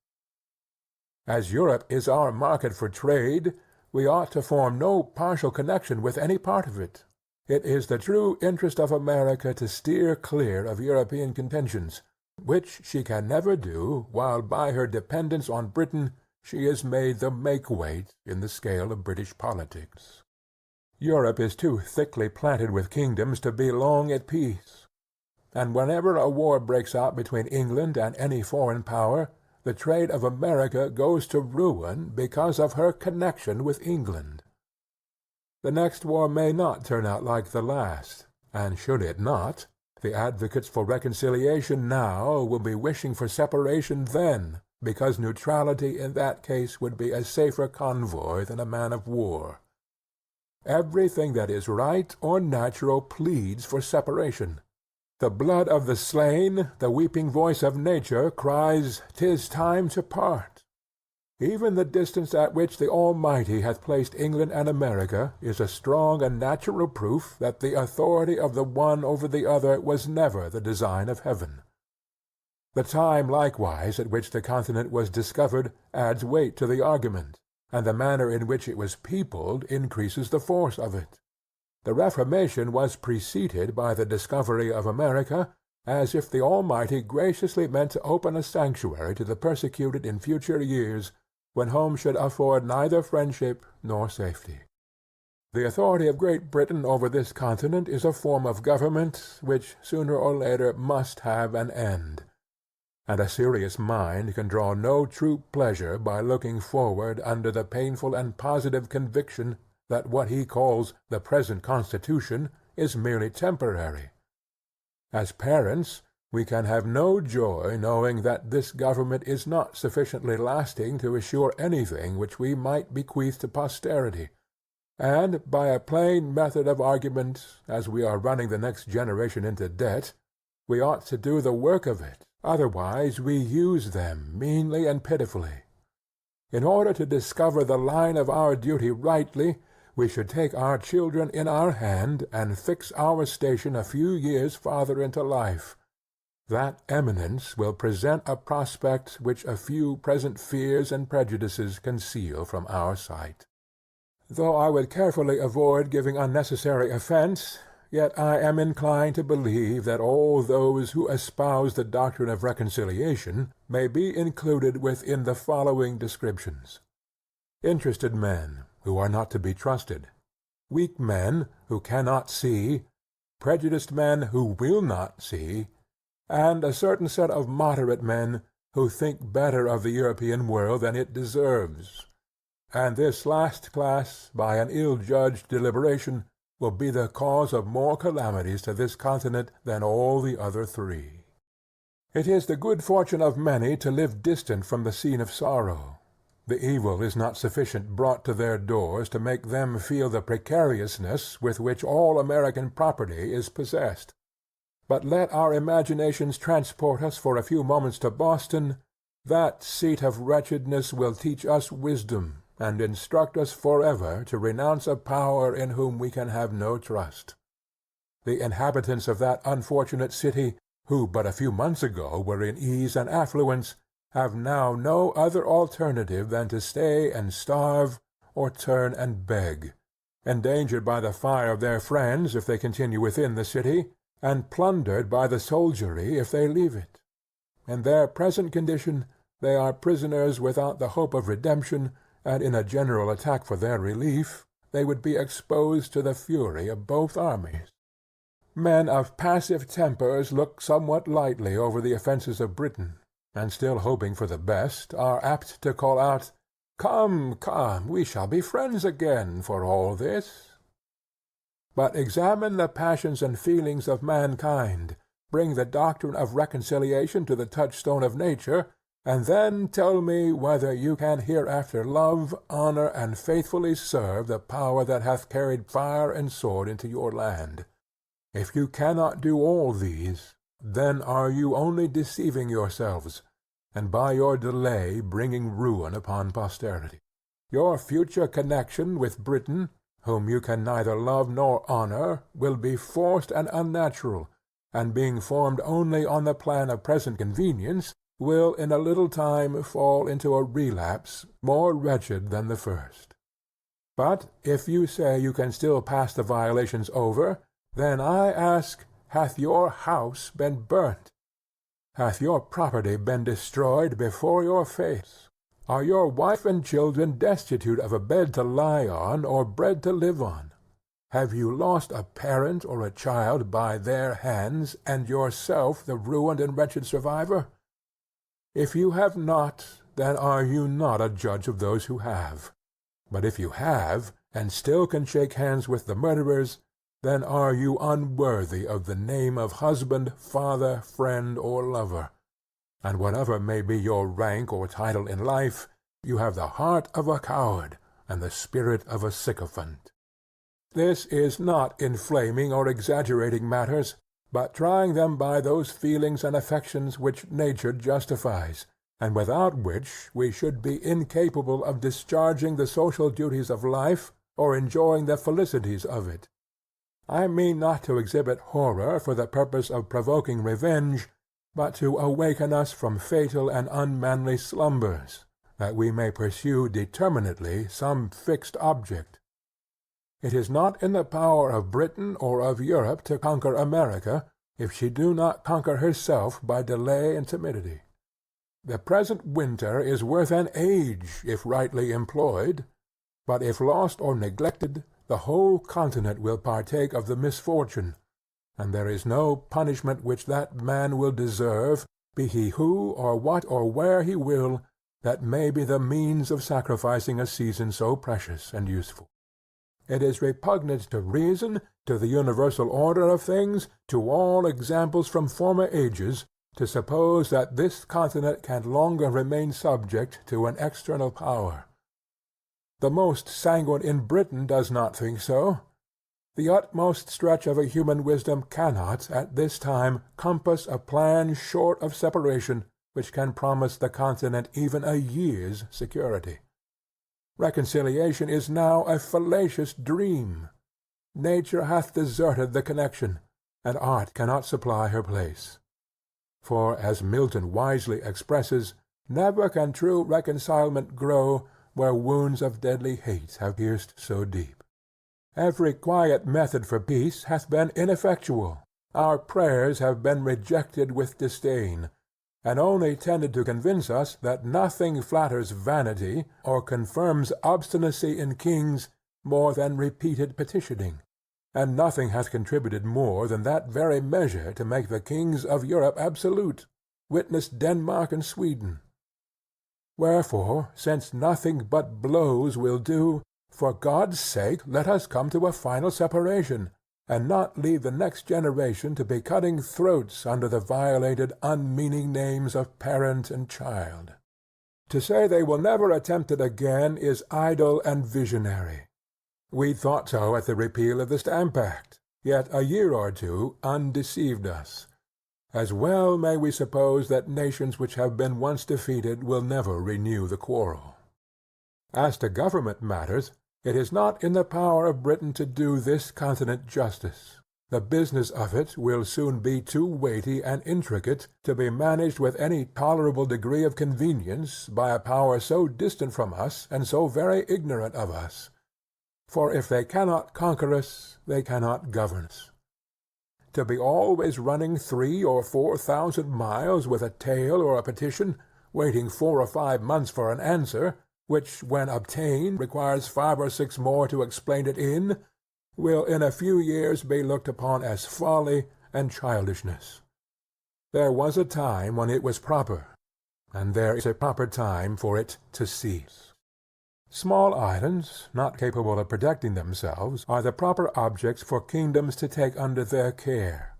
As Europe is our market for trade, we ought to form no partial connection with any part of it. It is the true interest of America to steer clear of European contentions, which she can never do while by her dependence on Britain she is made the make-weight in the scale of British politics. Europe is too thickly planted with kingdoms to be long at peace, and whenever a war breaks out between England and any foreign power, the trade of America goes to ruin because of her connection with England. The next war may not turn out like the last, and should it not, the advocates for reconciliation now will be wishing for separation then, because neutrality in that case would be a safer convoy than a man of war. Everything that is right or natural pleads for separation. The blood of the slain, the weeping voice of nature, cries, "'Tis time to part." Even the distance at which the Almighty hath placed England and America is a strong and natural proof that the authority of the one over the other was never the design of heaven. The time likewise at which the continent was discovered adds weight to the argument, and the manner in which it was peopled increases the force of it. The Reformation was preceded by the discovery of America, as if the Almighty graciously meant to open a sanctuary to the persecuted in future years, when home should afford neither friendship nor safety. The authority of Great Britain over this continent is a form of government which sooner or later must have an end, and a serious mind can draw no true pleasure by looking forward under the painful and positive conviction that what he calls the present Constitution is merely temporary. As parents, we can have no joy knowing that this government is not sufficiently lasting to assure anything which we might bequeath to posterity, and by a plain method of argument, as we are running the next generation into debt, we ought to do the work of it, otherwise we use them meanly and pitifully. In order to discover the line of our duty rightly, we should take our children in our hand and fix our station a few years farther into life. That eminence will present a prospect which a few present fears and prejudices conceal from our sight. Though I would carefully avoid giving unnecessary offence, yet I am inclined to believe that all those who espouse the doctrine of reconciliation may be included within the following descriptions: interested men, who are not to be trusted; weak men, who cannot see; prejudiced men, who will not see; and a certain set of moderate men, who think better of the European world than it deserves. And this last class, by an ill-judged deliberation, will be the cause of more calamities to this continent than all the other three. It is the good fortune of many to live distant from the scene of sorrow. The evil is not sufficient brought to their doors to make them feel the precariousness with which all American property is possessed. But let our imaginations transport us for a few moments to Boston. That seat of wretchedness will teach us wisdom, and instruct us forever to renounce a power in whom we can have no trust. The inhabitants of that unfortunate city, who but a few months ago were in ease and affluence, have now no other alternative than to stay and starve, or turn and beg, endangered by the fire of their friends if they continue within the city, and plundered by the soldiery if they leave it. In their present condition they are prisoners without the hope of redemption, and in a general attack for their relief they would be exposed to the fury of both armies. Men of passive tempers look somewhat lightly over the offences of Britain, and still hoping for the best, are apt to call out, "Come, come, we shall be friends again for all this." But examine the passions and feelings of mankind, bring the doctrine of reconciliation to the touchstone of nature, and then tell me whether you can hereafter love, honor, and faithfully serve the power that hath carried fire and sword into your land. If you cannot do all these, then are you only deceiving yourselves, and by your delay bringing ruin upon posterity. Your future connection with Britain, whom you can neither love nor honor, will be forced and unnatural, and being formed only on the plan of present convenience, will in a little time fall into a relapse more wretched than the first. But if you say you can still pass the violations over, then I ask, hath your house been burnt? Hath your property been destroyed before your face? Are your wife and children destitute of a bed to lie on, or bread to live on? Have you lost a parent or a child by their hands, and yourself the ruined and wretched survivor? If you have not, then are you not a judge of those who have? But if you have, and still can shake hands with the murderers, then are you unworthy of the name of husband, father, friend, or lover. And whatever may be your rank or title in life, you have the heart of a coward, and the spirit of a sycophant. This is not inflaming or exaggerating matters, but trying them by those feelings and affections which nature justifies, and without which we should be incapable of discharging the social duties of life, or enjoying the felicities of it. I mean not to exhibit horror for the purpose of provoking revenge, but to awaken us from fatal and unmanly slumbers, that we may pursue determinately some fixed object. It is not in the power of Britain or of Europe to conquer America, if she do not conquer herself by delay and timidity. The present winter is worth an age, if rightly employed, but if lost or neglected, the whole continent will partake of the misfortune, and there is no punishment which that man will deserve, be he who or what or where he will, that may be the means of sacrificing a season so precious and useful. It is repugnant to reason, to the universal order of things, to all examples from former ages, to suppose that this continent can longer remain subject to an external power. The most sanguine in Britain does not think so. The utmost stretch of a human wisdom cannot, at this time, compass a plan short of separation, which can promise the continent even a year's security. Reconciliation is now a fallacious dream. Nature hath deserted the connection, and art cannot supply her place. For, as Milton wisely expresses, never can true reconcilement grow where wounds of deadly hate have pierced so deep. Every quiet method for peace hath been ineffectual. Our prayers have been rejected with disdain, and only tended to convince us that nothing flatters vanity or confirms obstinacy in kings more than repeated petitioning, and nothing hath contributed more than that very measure to make the kings of Europe absolute, witness Denmark and Sweden. Wherefore, since nothing but blows will do, for God's sake let us come to a final separation, and not leave the next generation to be cutting throats under the violated, unmeaning names of parent and child. To say they will never attempt it again is idle and visionary. We thought so at the repeal of the Stamp Act, yet a year or two undeceived us. As well may we suppose that nations which have been once defeated will never renew the quarrel. As to government matters, it is not in the power of Britain to do this continent justice. The business of it will soon be too weighty and intricate to be managed with any tolerable degree of convenience by a power so distant from us and so very ignorant of us. For if they cannot conquer us, they cannot govern us. To be always running 3,000 or 4,000 miles with a tale or a petition, waiting 4 or 5 months for an answer, which, when obtained, requires 5 or 6 more to explain it in, will in a few years be looked upon as folly and childishness. There was a time when it was proper, and there is a proper time for it to cease. Small islands, not capable of protecting themselves, are the proper objects for kingdoms to take under their care.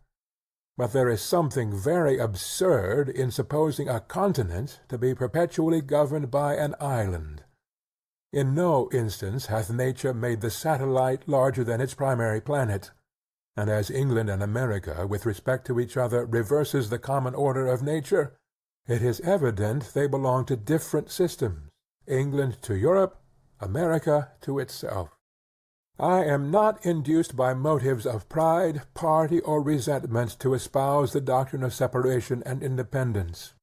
But there is something very absurd in supposing a continent to be perpetually governed by an island. In no instance hath nature made the satellite larger than its primary planet, and as England and America with respect to each other reverses the common order of nature, it is evident they belong to different systems, England to Europe, America to itself. I am not induced by motives of pride, party, or resentment to espouse the doctrine of separation and independence.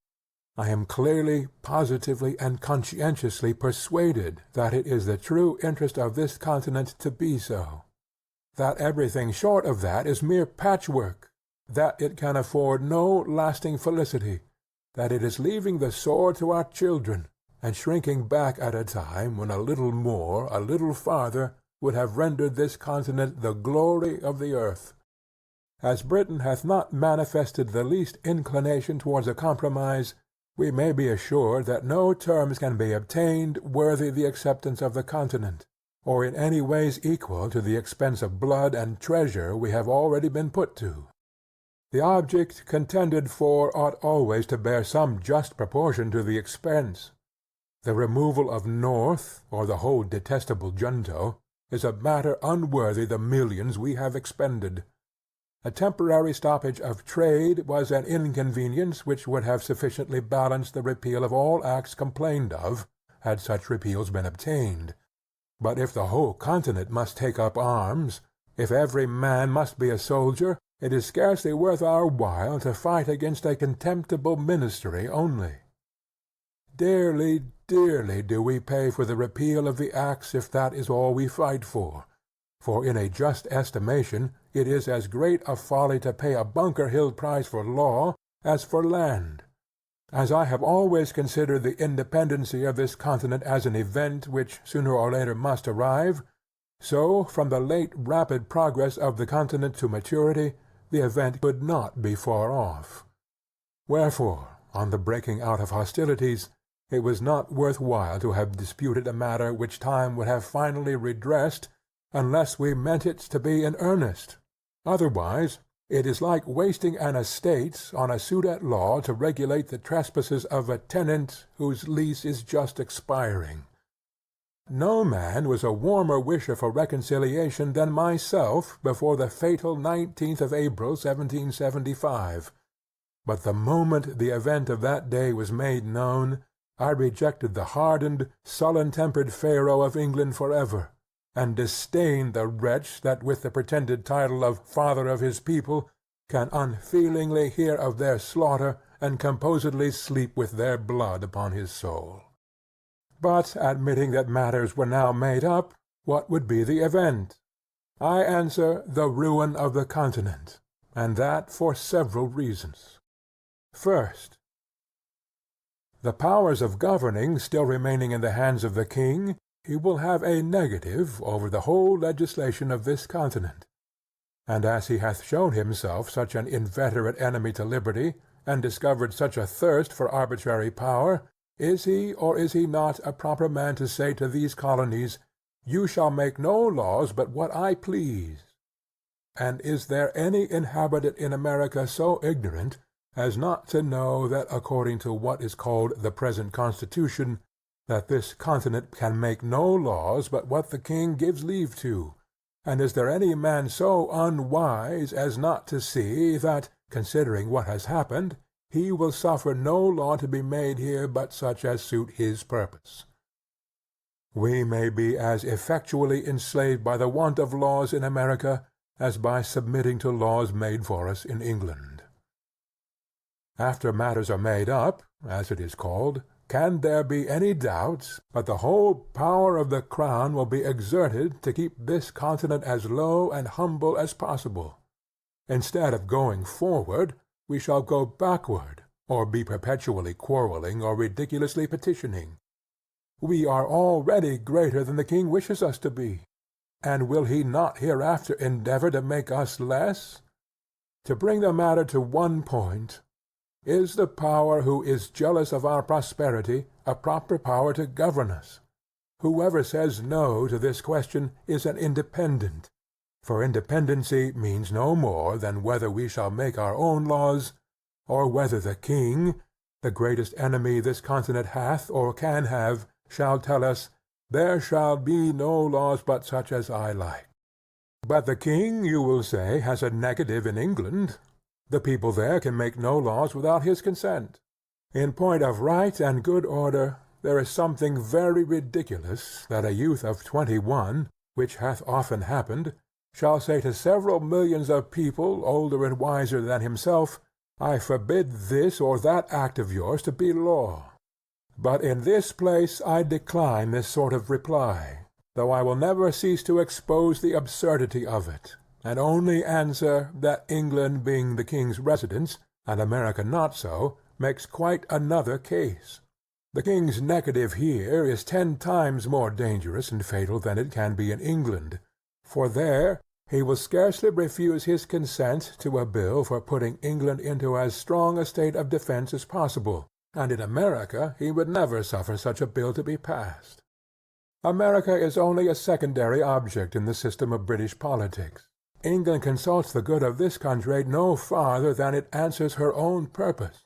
I am clearly, positively, and conscientiously persuaded that it is the true interest of this continent to be so, that everything short of that is mere patchwork, that it can afford no lasting felicity, that it is leaving the sword to our children, and shrinking back at a time when a little more, a little farther, would have rendered this continent the glory of the earth. As Britain hath not manifested the least inclination towards a compromise, we may be assured that no terms can be obtained worthy the acceptance of the continent, or in any ways equal to the expense of blood and treasure we have already been put to. The object contended for ought always to bear some just proportion to the expense. The removal of North, or the whole detestable junto, is a matter unworthy the millions we have expended. A temporary stoppage of trade was an inconvenience which would have sufficiently balanced the repeal of all acts complained of, had such repeals been obtained. But if the whole continent must take up arms, if every man must be a soldier, It is scarcely worth our while to fight against a contemptible ministry only. Dearly, dearly do we pay for the repeal of the acts if that is all we fight for in a just estimation it is as great a folly to pay a Bunker Hill price for law as for land. As I have always considered the independency of this continent as an event which sooner or later must arrive, so from the late rapid progress of the continent to maturity, the event could not be far off. Wherefore, on the breaking out of hostilities, it was not worth while to have disputed a matter which time would have finally redressed, unless we meant it to be in earnest. Otherwise, it is like wasting an estate on a suit at law to regulate the trespasses of a tenant whose lease is just expiring. No man was a warmer wisher for reconciliation than myself before the fatal 19th of April, 1775. But the moment the event of that day was made known, I rejected the hardened, sullen-tempered Pharaoh of England forever, and disdained the wretch that with the pretended title of father of his people can unfeelingly hear of their slaughter and composedly sleep with their blood upon his soul. But admitting that matters were now made up, what would be the event? I answer, the ruin of the continent, and that for several reasons. First, the powers of governing still remaining in the hands of the king, he will have a negative over the whole legislation of this continent. And as he hath shown himself such an inveterate enemy to liberty, and discovered such a thirst for arbitrary power, is he or is he not a proper man to say to these colonies, You shall make no laws but what I please? And is there any inhabitant in America so ignorant as not to know that according to what is called the present Constitution, that this continent can make no laws but what the king gives leave to? And is there any man so unwise as not to see that, considering what has happened, he will suffer no law to be made here but such as suit his purpose? We may be as effectually enslaved by the want of laws in America as by submitting to laws made for us in England. After matters are made up, as it is called, can there be any doubt but the whole power of the crown will be exerted to keep this continent as low and humble as possible? Instead of going forward, we shall go backward, or be perpetually quarrelling or ridiculously petitioning. We are already greater than the king wishes us to be, and will he not hereafter endeavor to make us less? To bring the matter to one point, is the power who is jealous of our prosperity a proper power to govern us? Whoever says no to this question is an independent, for independency means no more than whether we shall make our own laws, or whether the king, the greatest enemy this continent hath or can have, shall tell us, There shall be no laws but such as I like. But the king, you will say, has a negative in England. The people there can make no laws without his consent. In point of right and good order, there is something very ridiculous that a youth of 21, which hath often happened, shall say to several millions of people older and wiser than himself, I forbid this or that act of yours to be law. But in this place I decline this sort of reply, though I will never cease to expose the absurdity of it, and only answer that England being the king's residence, and America not so, makes quite another case. The king's negative here is 10 times more dangerous and fatal than it can be in England, for there he will scarcely refuse his consent to a bill for putting England into as strong a state of defense as possible, and in America he would never suffer such a bill to be passed. America is only a secondary object in the system of British politics. England consults the good of this country no farther than it answers her own purpose.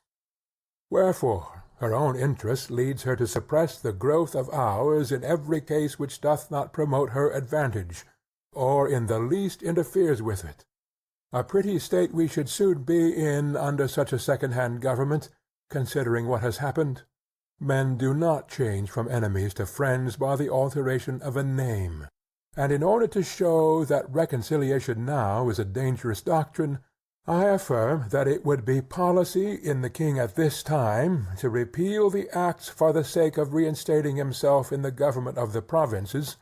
Wherefore her own interest leads her to suppress the growth of ours in every case which doth not promote her advantage, or in the least interferes with it. A pretty state we should soon be in under such a second-hand government, considering what has happened. Men do not change from enemies to friends by the alteration of a name, and in order to show that reconciliation now is a dangerous doctrine, I affirm that it would be policy in the king at this time to repeal the acts for the sake of reinstating himself in the government of the provinces,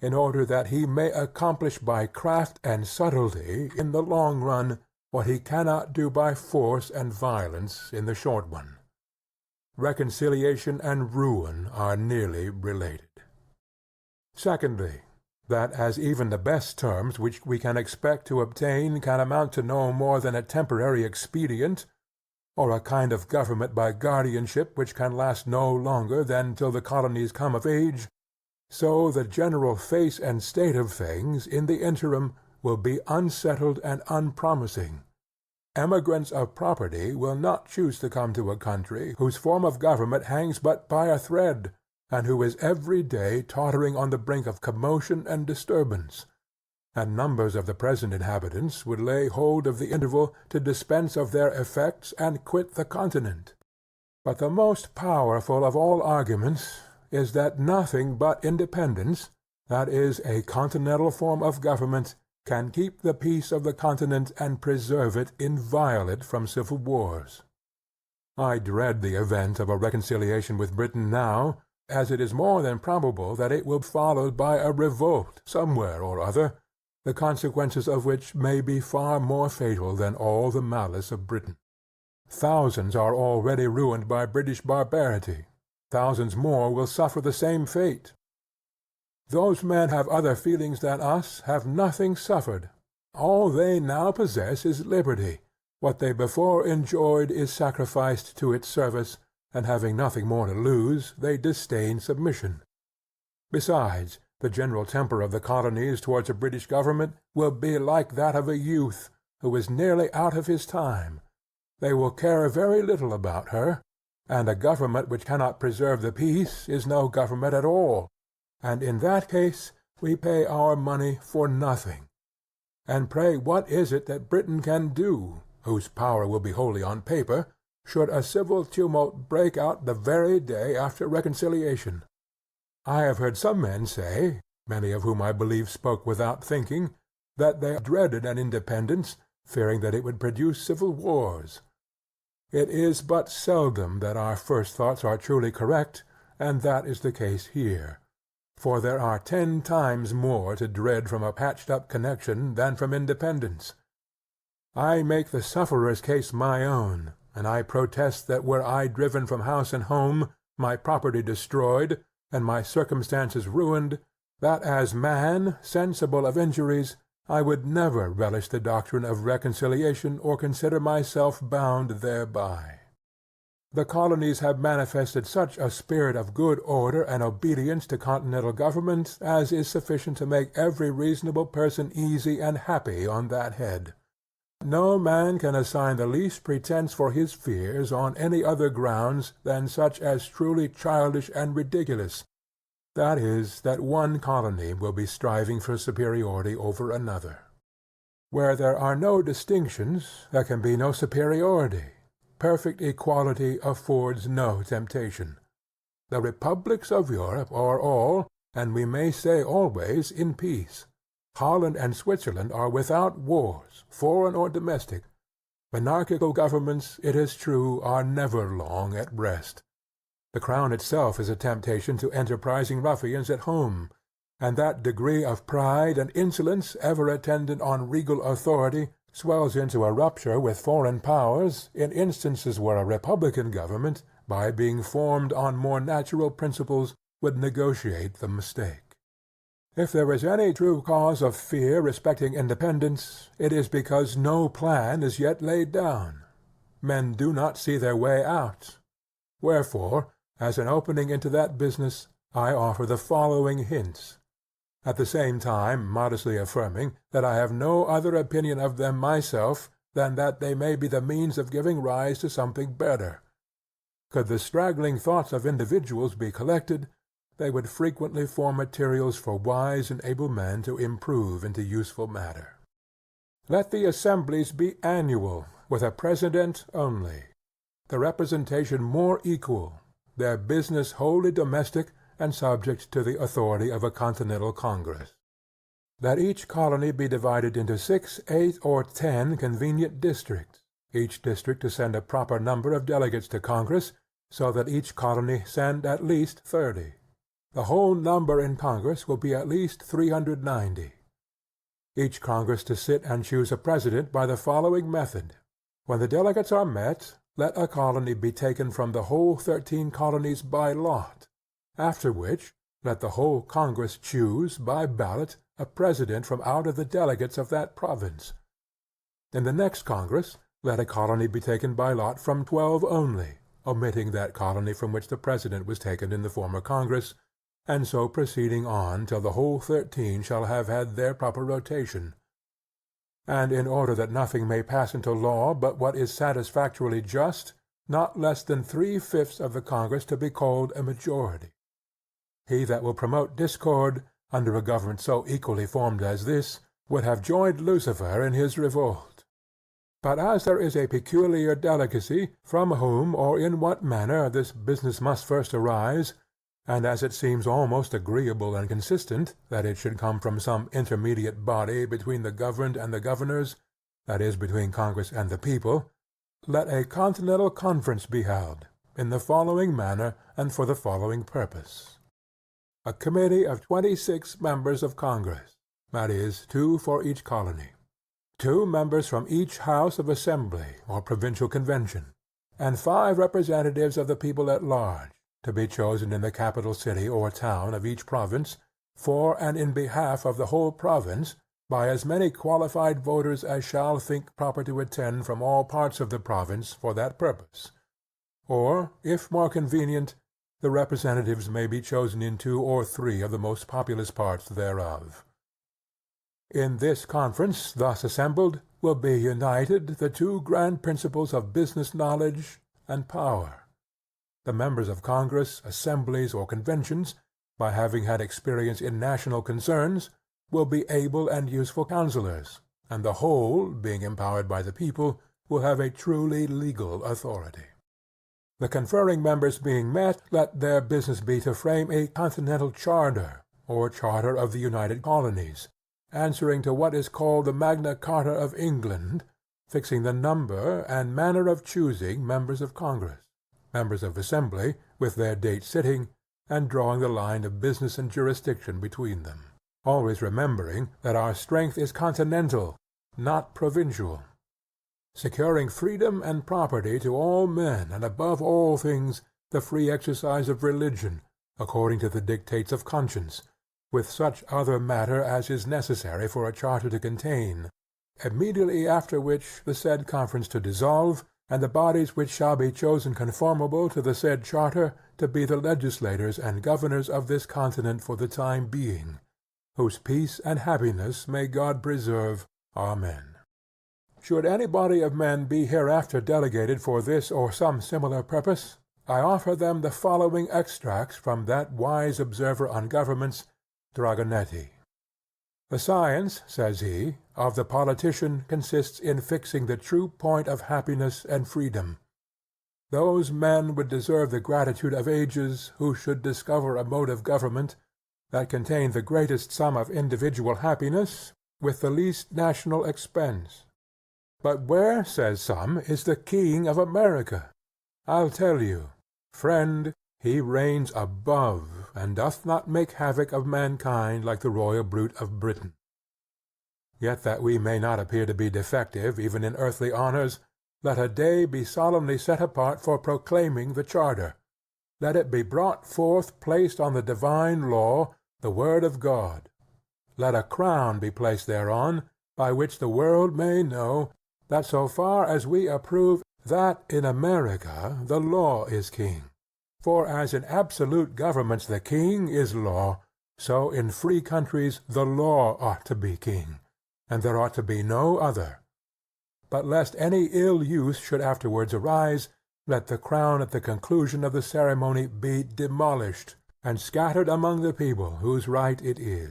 in order that he may accomplish by craft and subtlety in the long run what he cannot do by force and violence in the short one. Reconciliation and ruin are nearly related. Secondly, that as even the best terms which we can expect to obtain can amount to no more than a temporary expedient, or a kind of government by guardianship which can last no longer than till the colonies come of age, so the general face and state of things in the interim will be unsettled and unpromising. Emigrants of property will not choose to come to a country whose form of government hangs but by a thread, and who is every day tottering on the brink of commotion and disturbance, and numbers of the present inhabitants would lay hold of the interval to dispense of their effects and quit the continent. But the most powerful of all arguments is that nothing but independence, that is, a continental form of government, can keep the peace of the continent and preserve it inviolate from civil wars. I dread the event of a reconciliation with Britain now, as it is more than probable that it will be followed by a revolt somewhere or other, the consequences of which may be far more fatal than all the malice of Britain. Thousands are already ruined by British barbarity. Thousands more will suffer the same fate. Those men have other feelings than us have nothing suffered. All they now possess is liberty. What they before enjoyed is sacrificed to its service, and having nothing more to lose, they disdain submission. Besides, the general temper of the colonies towards a British government will be like that of a youth who is nearly out of his time. They will care very little about her, and a government which cannot preserve the peace is no government at all, and in that case we pay our money for nothing. And pray what is it that Britain can do, whose power will be wholly on paper, should a civil tumult break out the very day after reconciliation? I have heard some men say, many of whom I believe spoke without thinking, that they dreaded an independence, fearing that it would produce civil wars. It is but seldom that our first thoughts are truly correct, and that is the case here. For there are 10 times more to dread from a patched-up connection than from independence. I make the sufferer's case my own, and I protest that were I driven from house and home, my property destroyed, and my circumstances ruined, that as man, sensible of injuries, I would never relish the doctrine of reconciliation or consider myself bound thereby. The colonies have manifested such a spirit of good order and obedience to continental government as is sufficient to make every reasonable person easy and happy on that head. No man can assign the least pretence for his fears on any other grounds than such as truly childish and ridiculous, that is, that one colony will be striving for superiority over another. Where there are no distinctions, there can be no superiority. Perfect equality affords no temptation. The republics of Europe are all, and we may say always, in peace. Holland and Switzerland are without wars, foreign or domestic. Monarchical governments, it is true, are never long at rest. The crown itself is a temptation to enterprising ruffians at home, and that degree of pride and insolence ever attendant on regal authority swells into a rupture with foreign powers in instances where a republican government, by being formed on more natural principles, would negotiate the mistake. If there is any true cause of fear respecting independence, it is because no plan is yet laid down. Men do not see their way out. Wherefore, as an opening into that business, I offer the following hints, at the same time modestly affirming that I have no other opinion of them myself than that they may be the means of giving rise to something better. Could the straggling thoughts of individuals be collected, they would frequently form materials for wise and able men to improve into useful matter. Let the assemblies be annual, with a president only, the representation more equal, their business wholly domestic and subject to the authority of a continental congress. Let each colony be divided into 6, 8, or 10 convenient districts, each district to send a proper number of delegates to Congress, so that each colony send at least 30. The whole number in Congress will be at least 390. Each Congress to sit and choose a president by the following method. When the delegates are met, let a colony be taken from the whole 13 colonies by lot, after which let the whole Congress choose, by ballot, a president from out of the delegates of that province. In the next Congress, let a colony be taken by lot from 12 only, omitting that colony from which the president was taken in the former Congress, and so proceeding on till the whole 13 shall have had their proper rotation. And in order that nothing may pass into law but what is satisfactorily just, not less than 3/5 of the Congress to be called a majority. He that will promote discord, under a government so equally formed as this, would have joined Lucifer in his revolt. But as there is a peculiar delicacy, from whom or in what manner this business must first arise, and as it seems almost agreeable and consistent that it should come from some intermediate body between the governed and the governors, that is, between Congress and the people, let a continental conference be held, in the following manner and for the following purpose. A committee of 26 members of Congress, that is, 2 for each colony, 2 members from each house of assembly or provincial convention, and 5 representatives of the people at large, to be chosen in the capital city or town of each province, for and in behalf of the whole province, by as many qualified voters as shall think proper to attend from all parts of the province for that purpose. Or, if more convenient, the representatives may be chosen in 2 or 3 of the most populous parts thereof. In this conference, thus assembled, will be united the 2 grand principles of business knowledge and power. The members of Congress, assemblies, or conventions, by having had experience in national concerns, will be able and useful counselors, and the whole, being empowered by the people, will have a truly legal authority. The conferring members being met, let their business be to frame a continental charter, or charter of the United Colonies, answering to what is called the Magna Carta of England, fixing the number and manner of choosing members of Congress, members of Assembly, with their date sitting, and drawing the line of business and jurisdiction between them, always remembering that our strength is continental, not provincial, securing freedom and property to all men, and above all things the free exercise of religion, according to the dictates of conscience, with such other matter as is necessary for a charter to contain, immediately after which the said conference to dissolve, and the bodies which shall be chosen conformable to the said charter to be the legislators and governors of this continent for the time being, whose peace and happiness may God preserve. Amen. Should any body of men be hereafter delegated for this or some similar purpose, I offer them the following extracts from that wise observer on governments, Dragonetti. The science, says he, of the politician consists in fixing the true point of happiness and freedom. Those men would deserve the gratitude of ages who should discover a mode of government that contained the greatest sum of individual happiness with the least national expense. But where, says some, is the King of America? I'll tell you, friend, he reigns above, and doth not make havoc of mankind like the royal brute of Britain. Yet that we may not appear to be defective even in earthly honors, let a day be solemnly set apart for proclaiming the charter. Let it be brought forth placed on the divine law, the word of God. Let a crown be placed thereon, by which the world may know that so far as we approve that in America the law is king. For as in absolute governments the king is law, so in free countries the law ought to be king, and there ought to be no other. But lest any ill use should afterwards arise, let the crown at the conclusion of the ceremony be demolished, and scattered among the people whose right it is.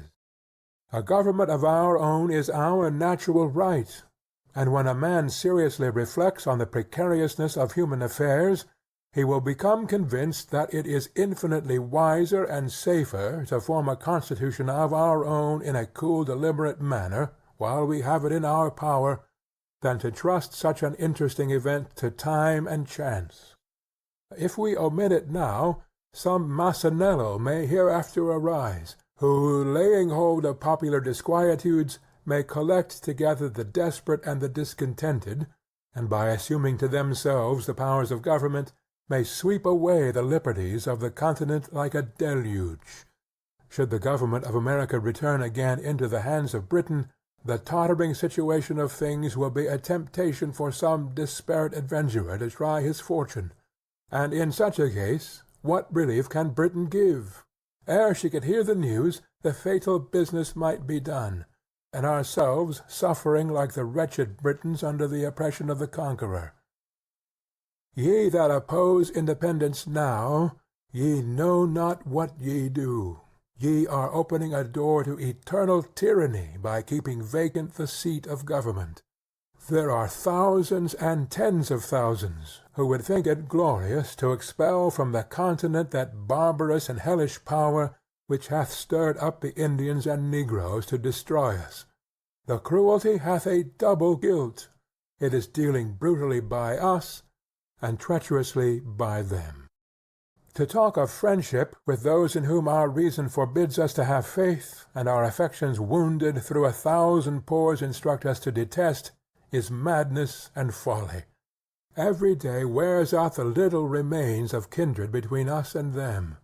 A government of our own is our natural right, and when a man seriously reflects on the precariousness of human affairs, he will become convinced that it is infinitely wiser and safer to form a constitution of our own in a cool, deliberate manner, while we have it in our power, than to trust such an interesting event to time and chance. If we omit it now, some Masaniello may hereafter arise, who, laying hold of popular disquietudes, may collect together the desperate and the discontented, and by assuming to themselves the powers of government, may sweep away the liberties of the continent like a deluge. Should the government of America return again into the hands of Britain, the tottering situation of things will be a temptation for some disparate adventurer to try his fortune. And in such a case, what relief can Britain give? Ere she could hear the news, the fatal business might be done, and ourselves suffering like the wretched Britons under the oppression of the conqueror. Ye that oppose independence now, ye know not what ye do. Ye are opening a door to eternal tyranny by keeping vacant the seat of government. There are thousands and tens of thousands who would think it glorious to expel from the continent that barbarous and hellish power which hath stirred up the Indians and negroes to destroy us. The cruelty hath a double guilt. It is dealing brutally by us, and treacherously by them. To talk of friendship with those in whom our reason forbids us to have faith, and our affections wounded through 1,000 pores instruct us to detest, is madness and folly. Every day wears out the little remains of kindred between us and them,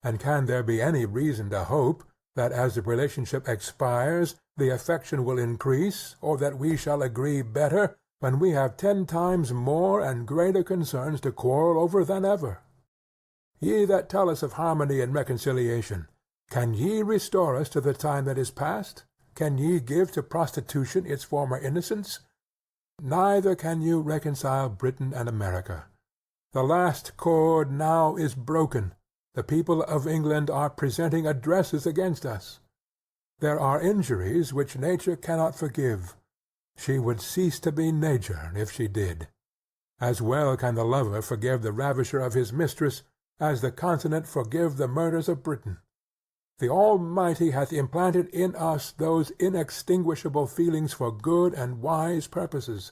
and can there be any reason to hope that as the relationship expires the affection will increase, or that we shall agree better, when we have 10 times more and greater concerns to quarrel over than ever? Ye that tell us of harmony and reconciliation, can ye restore us to the time that is past? Can ye give to prostitution its former innocence? Neither can you reconcile Britain and America. The last cord now is broken. The people of England are presenting addresses against us. There are injuries which nature cannot forgive. She would cease to be nature if she did. As well can the lover forgive the ravisher of his mistress, as the continent forgive the murders of Britain. The Almighty hath implanted in us those inextinguishable feelings for good and wise purposes.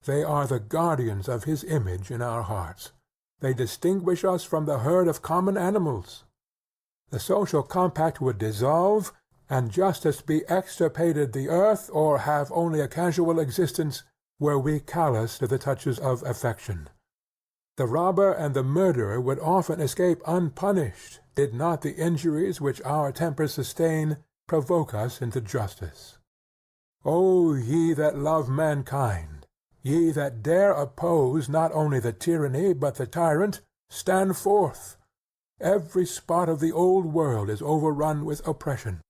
They are the guardians of his image in our hearts. They distinguish us from the herd of common animals. The social compact would dissolve, and justice be extirpated the earth, or have only a casual existence, were we callous to the touches of affection. The robber and the murderer would often escape unpunished, did not the injuries which our tempers sustain provoke us into justice. O ye that love mankind, ye that dare oppose not only the tyranny but the tyrant, stand forth. Every spot of the old world is overrun with oppression.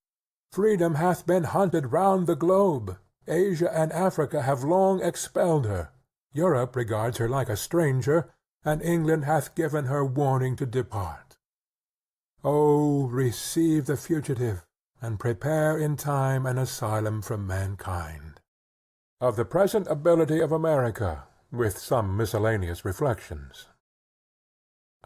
Freedom hath been hunted round the globe. Asia and Africa have long expelled her. Europe regards her like a stranger, and England hath given her warning to depart. O receive the fugitive, and prepare in time an asylum from mankind. Of the present ability of America, with some miscellaneous reflections.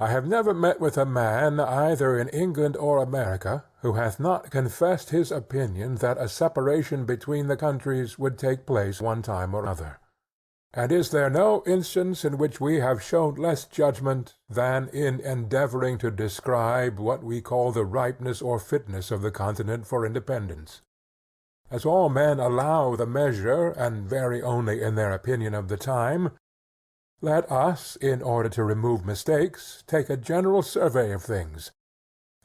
I have never met with a man, either in England or America, who hath not confessed his opinion that a separation between the countries would take place one time or other. And is there no instance in which we have shown less judgment than in endeavoring to describe what we call the ripeness or fitness of the continent for independence? As all men allow the measure, and vary only in their opinion of the time, let us, in order to remove mistakes, take a general survey of things,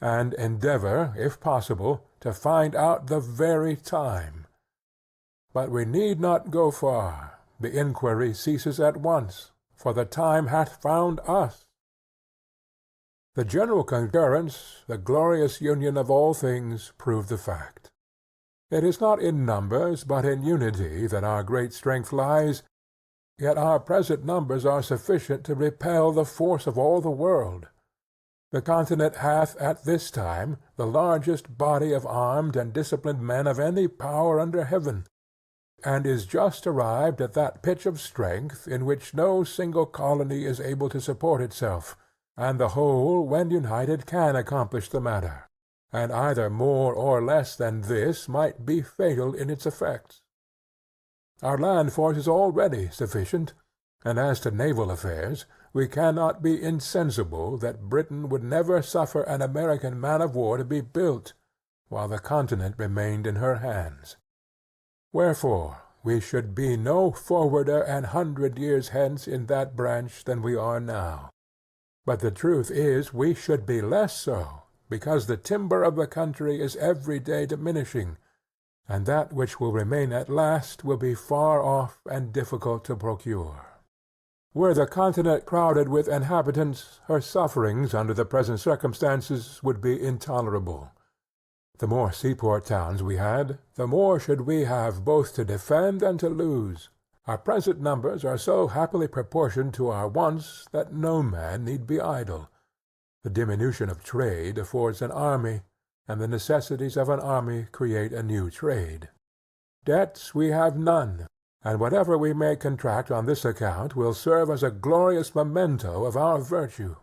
and endeavor, if possible, to find out the very time. But we need not go far. The inquiry ceases at once, for the time hath found us. The general concurrence, the glorious union of all things, prove the fact. It is not in numbers, but in unity, that our great strength lies, yet our present numbers are sufficient to repel the force of all the world. The continent hath at this time the largest body of armed and disciplined men of any power under heaven, and is just arrived at that pitch of strength in which no single colony is able to support itself, and the whole, when united, can accomplish the matter, and either more or less than this might be fatal in its effects. Our land force is already sufficient, and as to naval affairs, we cannot be insensible that Britain would never suffer an American man-of-war to be built, while the continent remained in her hands. Wherefore we should be no forwarder an 100 years hence in that branch than we are now. But the truth is we should be less so, because the timber of the country is every day diminishing, and that which will remain at last will be far off and difficult to procure. Were the continent crowded with inhabitants, her sufferings under the present circumstances would be intolerable. The more seaport towns we had, the more should we have both to defend and to lose. Our present numbers are so happily proportioned to our wants that no man need be idle. The diminution of trade affords an army, and the necessities of an army create a new trade. Debts we have none, and whatever we may contract on this account will serve as a glorious memento of our virtue.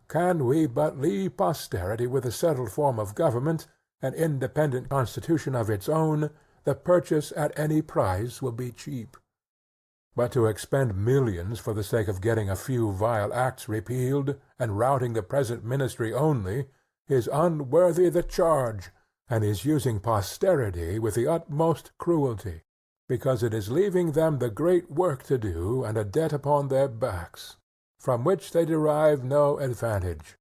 Can we but leave posterity with a settled form of government, an independent constitution of its own, the purchase at any price will be cheap. But to expend millions for the sake of getting a few vile acts repealed, and routing the present ministry only, is unworthy the charge, and is using posterity with the utmost cruelty, because it is leaving them the great work to do and a debt upon their backs, from which they derive no advantage.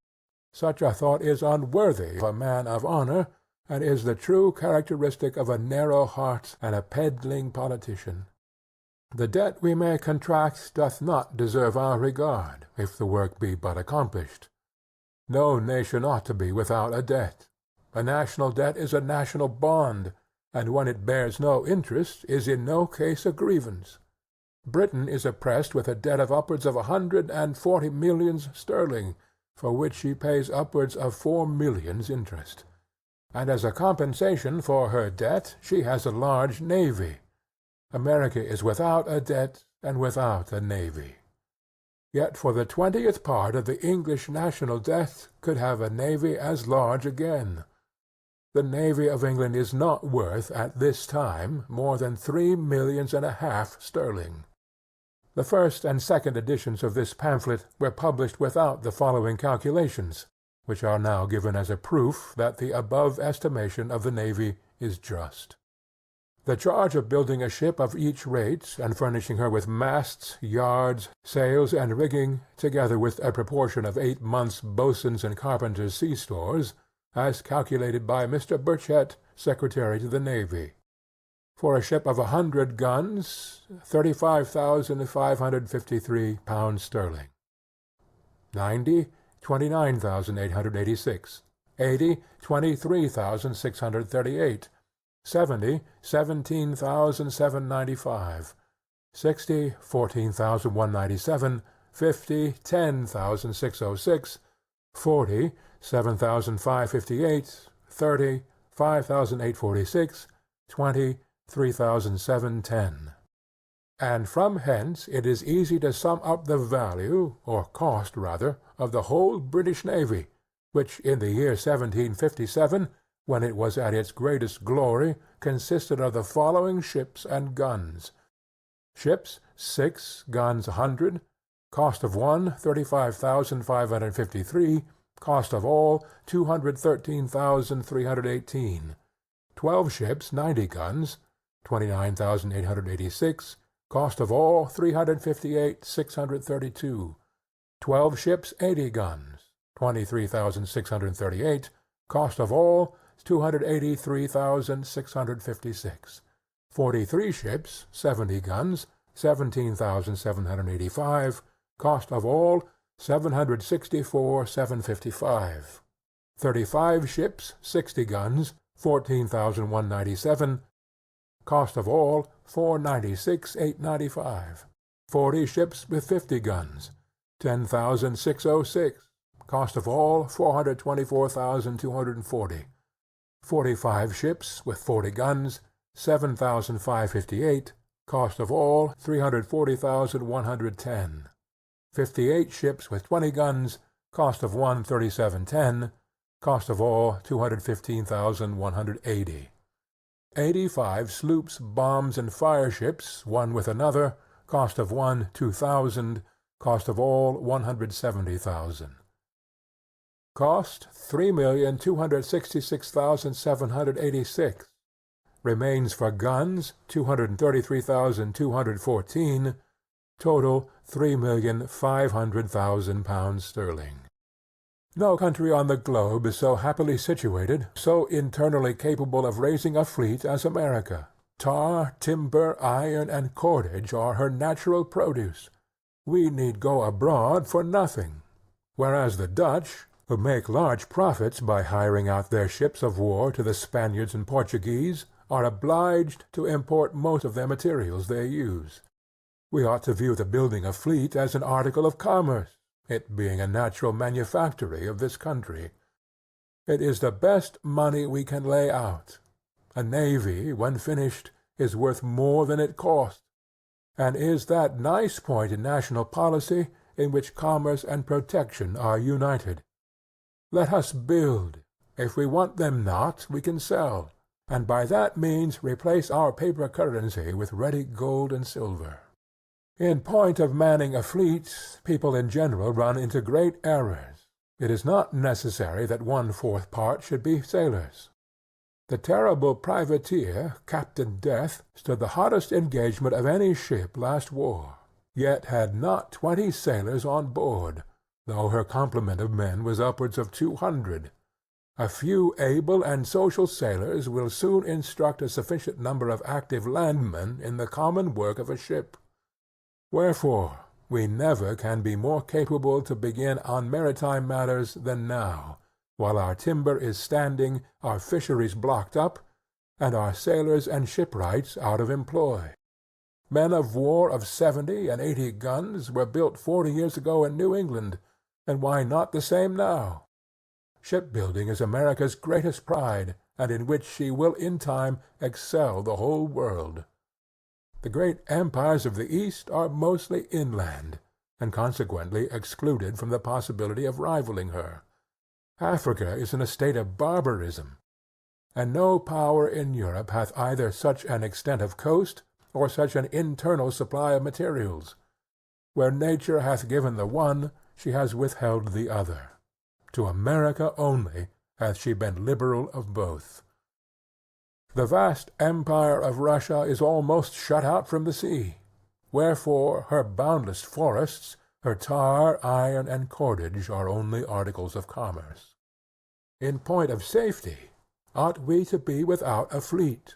Such a thought is unworthy of a man of honor, and is the true characteristic of a narrow heart and a peddling politician. The debt we may contract doth not deserve our regard, if the work be but accomplished. No nation ought to be without a debt. A national debt is a national bond, and when it bears no interest is in no case a grievance. Britain is oppressed with a debt of upwards of 140 millions sterling, for which she pays upwards of 4 millions interest. And as a compensation for her debt she has a large navy. America is without a debt and without a navy. Yet for the 20th part of the English national debt could have a navy as large again. The navy of England is not worth at this time more than 3 millions and a half sterling. The first and second editions of this pamphlet were published without the following calculations, which are now given as a proof that the above estimation of the navy is just. The charge of building a ship of each rate, and furnishing her with masts, yards, sails, and rigging, together with a proportion of 8 months' boatswains' and carpenters' sea stores, as calculated by Mr. Burchett, Secretary to the Navy. For a ship of 100 guns, £35,553 sterling. 90, £29,886. 80, £23,638. 70, £17,795. 60, £14,197. 50, £10,606. 40, £7,558. 30, £5,846. 20, £3,710. And from hence it is easy to sum up the value, or cost rather, of the whole British navy, which in the year 1757, when it was at its greatest glory, consisted of the following ships and guns. Ships, 6, guns 100, cost of one, $35,553, cost of all, $213,318. 12 ships, 90 guns, $29,886, cost of all, $358,632. 12 ships, 80 guns, $23,638, cost of all, $283,656. 43 ships, 70 guns, $17,785, cost of all, $764,755. 35 ships, 60 guns, $14,197, cost of all, $496,895. 40 ships with 50 guns, $10,606, cost of all, $424,240. 45 ships with 40 guns, 7,558, cost of all 340,110. 58 ships with 20 guns, cost of one 3710, cost of all 215,180. 85 sloops, bombs, and fireships, one with another, cost of one 2,000, cost of all 170,000. Cost 3,266,786. Remains for guns 233,214. Total £3,500,000 sterling. No country on the globe is so happily situated, so internally capable of raising a fleet as America. Tar, timber, iron, and cordage are her natural produce. We need go abroad for nothing, whereas the Dutch, who make large profits by hiring out their ships of war to the Spaniards and Portuguese, are obliged to import most of the materials they use. We ought to view the building a fleet as an article of commerce, it being a natural manufactory of this country. It is the best money we can lay out. A navy, when finished, is worth more than it cost, and is that nice point in national policy in which commerce and protection are united. Let us build. If we want them not, we can sell, and by that means replace our paper currency with ready gold and silver. In point of manning a fleet, people in general run into great errors. It is not necessary that 1/4 part should be sailors. The terrible privateer, Captain Death, stood the hottest engagement of any ship last war, yet had not 20 sailors on board, though her complement of men was upwards of 200. A few able and social sailors will soon instruct a sufficient number of active landmen in the common work of a ship. Wherefore, we never can be more capable to begin on maritime matters than now, while our timber is standing, our fisheries blocked up, and our sailors and shipwrights out of employ. Men of war of 70 and 80 guns were built 40 years ago in New England, and why not the same now? Shipbuilding is America's greatest pride, and in which she will in time excel the whole world. The great empires of the East are mostly inland, and consequently excluded from the possibility of rivaling her. Africa is in a state of barbarism, and no power in Europe hath either such an extent of coast, or such an internal supply of materials. Where nature hath given the one, she has withheld the other. To America only hath she been liberal of both. The vast empire of Russia is almost shut out from the sea, wherefore her boundless forests, her tar, iron, and cordage are only articles of commerce. In point of safety, ought we to be without a fleet?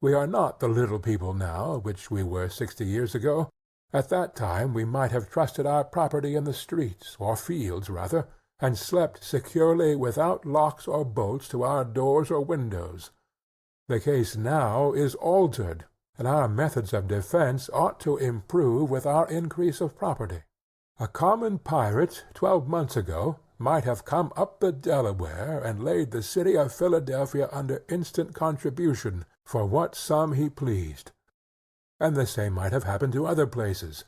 We are not the little people now, which we were 60 years ago. At that time we might have trusted our property in the streets, or fields rather, and slept securely without locks or bolts to our doors or windows. The case now is altered, and our methods of defence ought to improve with our increase of property. A common pirate 12 months ago might have come up the Delaware and laid the city of Philadelphia under instant contribution for what sum he pleased, and the same might have happened to other places.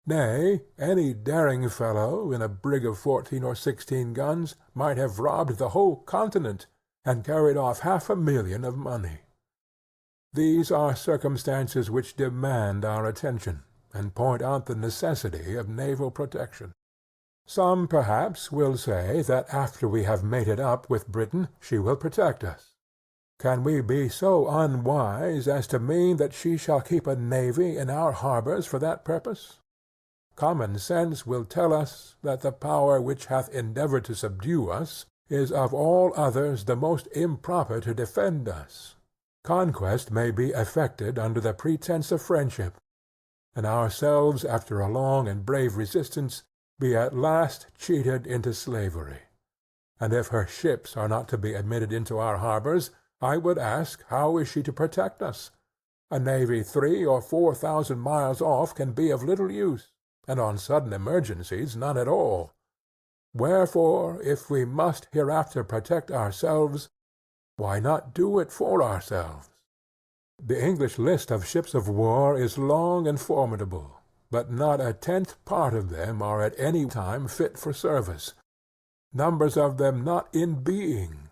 Nay, any daring fellow, in a brig of 14 or 16 guns, might have robbed the whole continent, and carried off 500,000 of money. These are circumstances which demand our attention, and point out the necessity of naval protection. Some, perhaps, will say that after we have mated up with Britain she will protect us. Can we be so unwise as to mean that she shall keep a navy in our harbors for that purpose? Common sense will tell us that the power which hath endeavored to subdue us is of all others the most improper to defend us. Conquest may be effected under the pretence of friendship, and ourselves, after a long and brave resistance, be at last cheated into slavery. And if her ships are not to be admitted into our harbors, I would ask, how is she to protect us? A navy 3,000 or 4,000 miles off can be of little use, and on sudden emergencies none at all. Wherefore, if we must hereafter protect ourselves, why not do it for ourselves? The English list of ships of war is long and formidable, but not a tenth part of them are at any time fit for service, numbers of them not in being,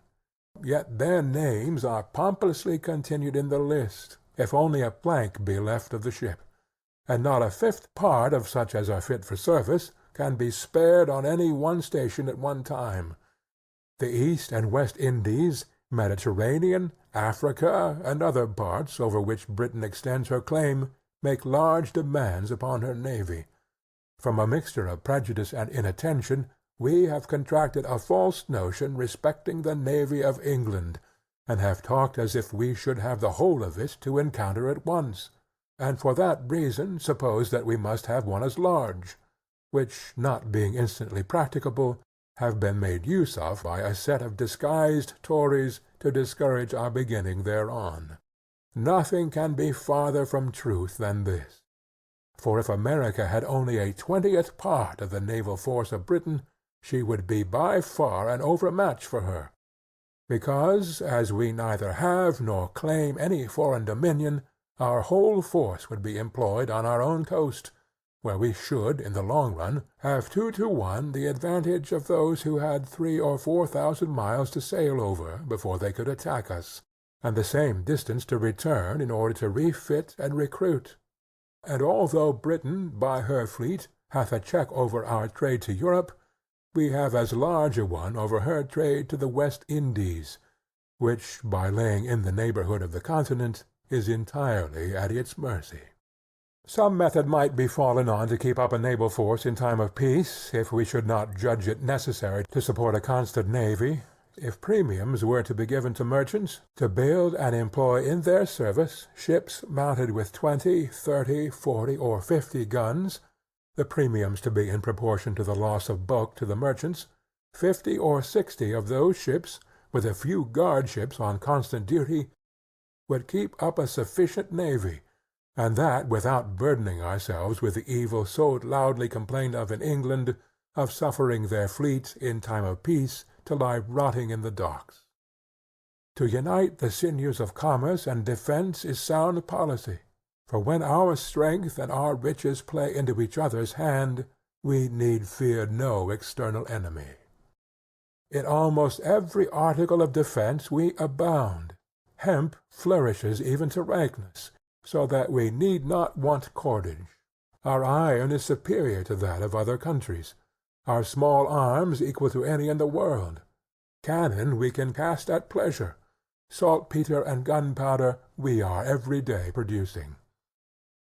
yet their names are pompously continued in the list, if only a plank be left of the ship, and not a fifth part of such as are fit for service can be spared on any one station at one time. The East and West Indies, Mediterranean, Africa, and other parts over which Britain extends her claim, make large demands upon her navy. From a mixture of prejudice and inattention, we have contracted a false notion respecting the navy of England, and have talked as if we should have the whole of it to encounter at once, and for that reason suppose that we must have one as large, which, not being instantly practicable, have been made use of by a set of disguised Tories to discourage our beginning thereon. Nothing can be farther from truth than this. For if America had only a 20th part of the naval force of Britain, she would be by far an overmatch for her, because, as we neither have nor claim any foreign dominion, our whole force would be employed on our own coast, where we should, in the long run, have 2 to 1 the advantage of those who had 3,000 or 4,000 miles to sail over before they could attack us, and the same distance to return in order to refit and recruit. And although Britain, by her fleet, hath a check over our trade to Europe, we have as large a one over her trade to the West Indies, which, by laying in the neighborhood of the continent, is entirely at its mercy. Some method might be fallen on to keep up a naval force in time of peace, if we should not judge it necessary to support a constant navy, if premiums were to be given to merchants to build and employ in their service ships mounted with 20, 30, 40, or 50 guns, the premiums to be in proportion to the loss of bulk to the merchants, 50 or 60 of those ships, with a few guard ships on constant duty, would keep up a sufficient navy, and that without burdening ourselves with the evil so loudly complained of in England, of suffering their fleet, in time of peace, to lie rotting in the docks. To unite the sinews of commerce and defence is sound policy, for when our strength and our riches play into each other's hand, we need fear no external enemy. In almost every article of defence we abound. Hemp flourishes even to rankness, so that we need not want cordage. Our iron is superior to that of other countries. Our small arms equal to any in the world. Cannon we can cast at pleasure. Saltpetre and gunpowder we are every day producing.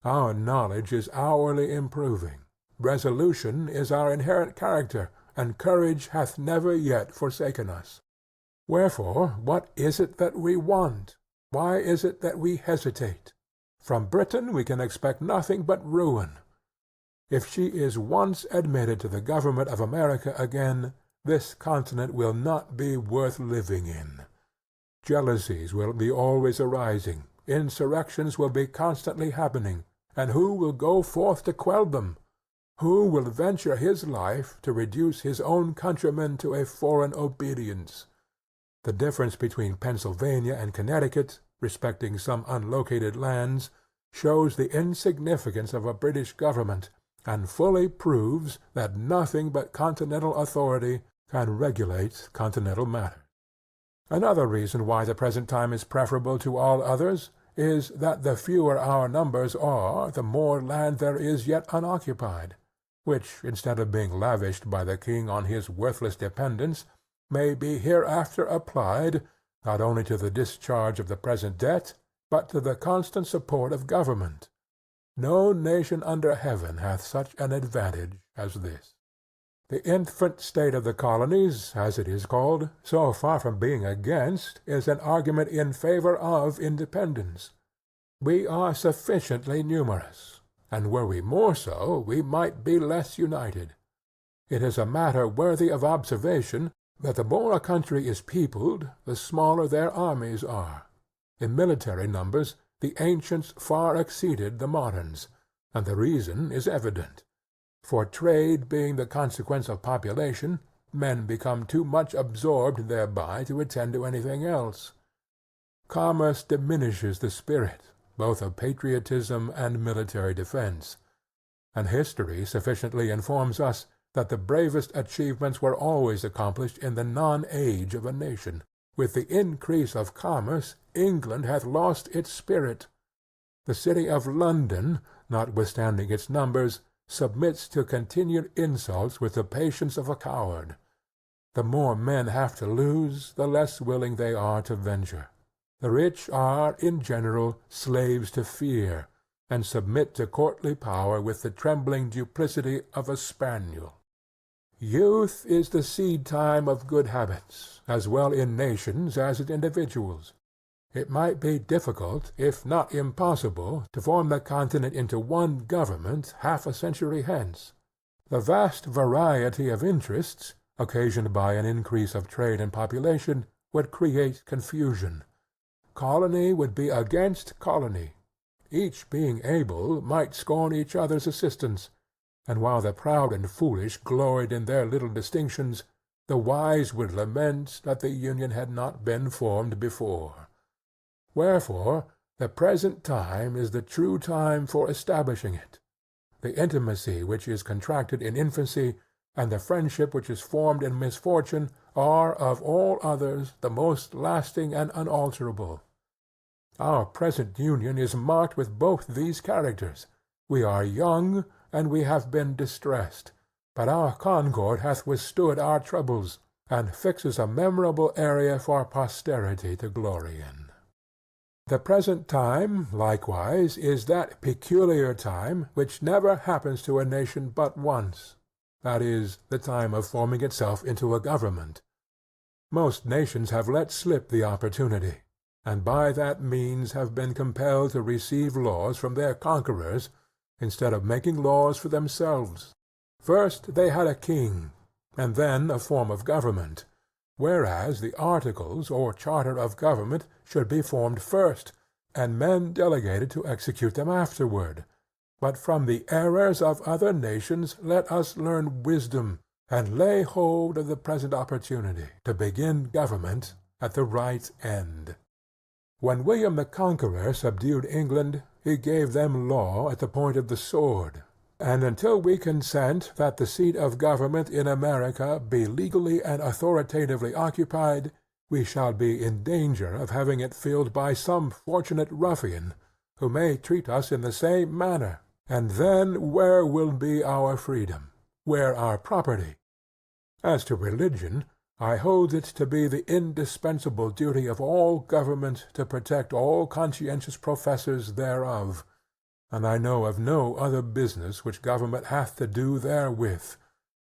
Our knowledge is hourly improving. Resolution is our inherent character, and courage hath never yet forsaken us. Wherefore, what is it that we want? Why is it that we hesitate? From Britain we can expect nothing but ruin. If she is once admitted to the government of America again, this continent will not be worth living in. Jealousies will be always arising, insurrections will be constantly happening, and who will go forth to quell them? Who will venture his life to reduce his own countrymen to a foreign obedience? The difference between Pennsylvania and Connecticut, respecting some unlocated lands, shows the insignificance of a British government, and fully proves that nothing but continental authority can regulate continental matters. Another reason why the present time is preferable to all others is that the fewer our numbers are, the more land there is yet unoccupied, which, instead of being lavished by the king on his worthless dependents, may be hereafter applied, not only to the discharge of the present debt, but to the constant support of government. No nation under heaven hath such an advantage as this. The infant state of the colonies, as it is called, so far from being against, is an argument in favor of independence. We are sufficiently numerous, and were we more so, we might be less united. It is a matter worthy of observation that the more a country is peopled, the smaller their armies are. In military numbers the ancients far exceeded the moderns, and the reason is evident. For trade being the consequence of population, men become too much absorbed thereby to attend to anything else. Commerce diminishes the spirit, both of patriotism and military defense, and history sufficiently informs us that the bravest achievements were always accomplished in the non-age of a nation. With the increase of commerce, England hath lost its spirit. The city of London, notwithstanding its numbers, submits to continued insults with the patience of a coward. The more men have to lose, the less willing they are to venture. The rich are, in general, slaves to fear, and submit to courtly power with the trembling duplicity of a spaniel. Youth is the seed-time of good habits, as well in nations as in individuals. It might be difficult, if not impossible, to form the continent into one government half a century hence. The vast variety of interests, occasioned by an increase of trade and population, would create confusion. Colony would be against colony. Each being able might scorn each other's assistance, and while the proud and foolish gloried in their little distinctions, the wise would lament that the union had not been formed before. Wherefore the present time is the true time for establishing it. The intimacy which is contracted in infancy, and the friendship which is formed in misfortune, are of all others the most lasting and unalterable. Our present union is marked with both these characters. We are young, and we have been distressed, but our concord hath withstood our troubles, and fixes a memorable area for posterity to glory in. The present time, likewise, is that peculiar time which never happens to a nation but once, that is, the time of forming itself into a government. Most nations have let slip the opportunity, and by that means have been compelled to receive laws from their conquerors, instead of making laws for themselves. First they had a king, and then a form of government, whereas the articles or charter of government should be formed first, and men delegated to execute them afterward. But from the errors of other nations let us learn wisdom, and lay hold of the present opportunity to begin government at the right end. When William the Conqueror subdued England, he gave them law at the point of the sword, and until we consent that the seat of government in America be legally and authoritatively occupied, we shall be in danger of having it filled by some fortunate ruffian, who may treat us in the same manner, and then where will be our freedom? Where our property? As to religion, I hold it to be the indispensable duty of all government to protect all conscientious professors thereof, and I know of no other business which government hath to do therewith.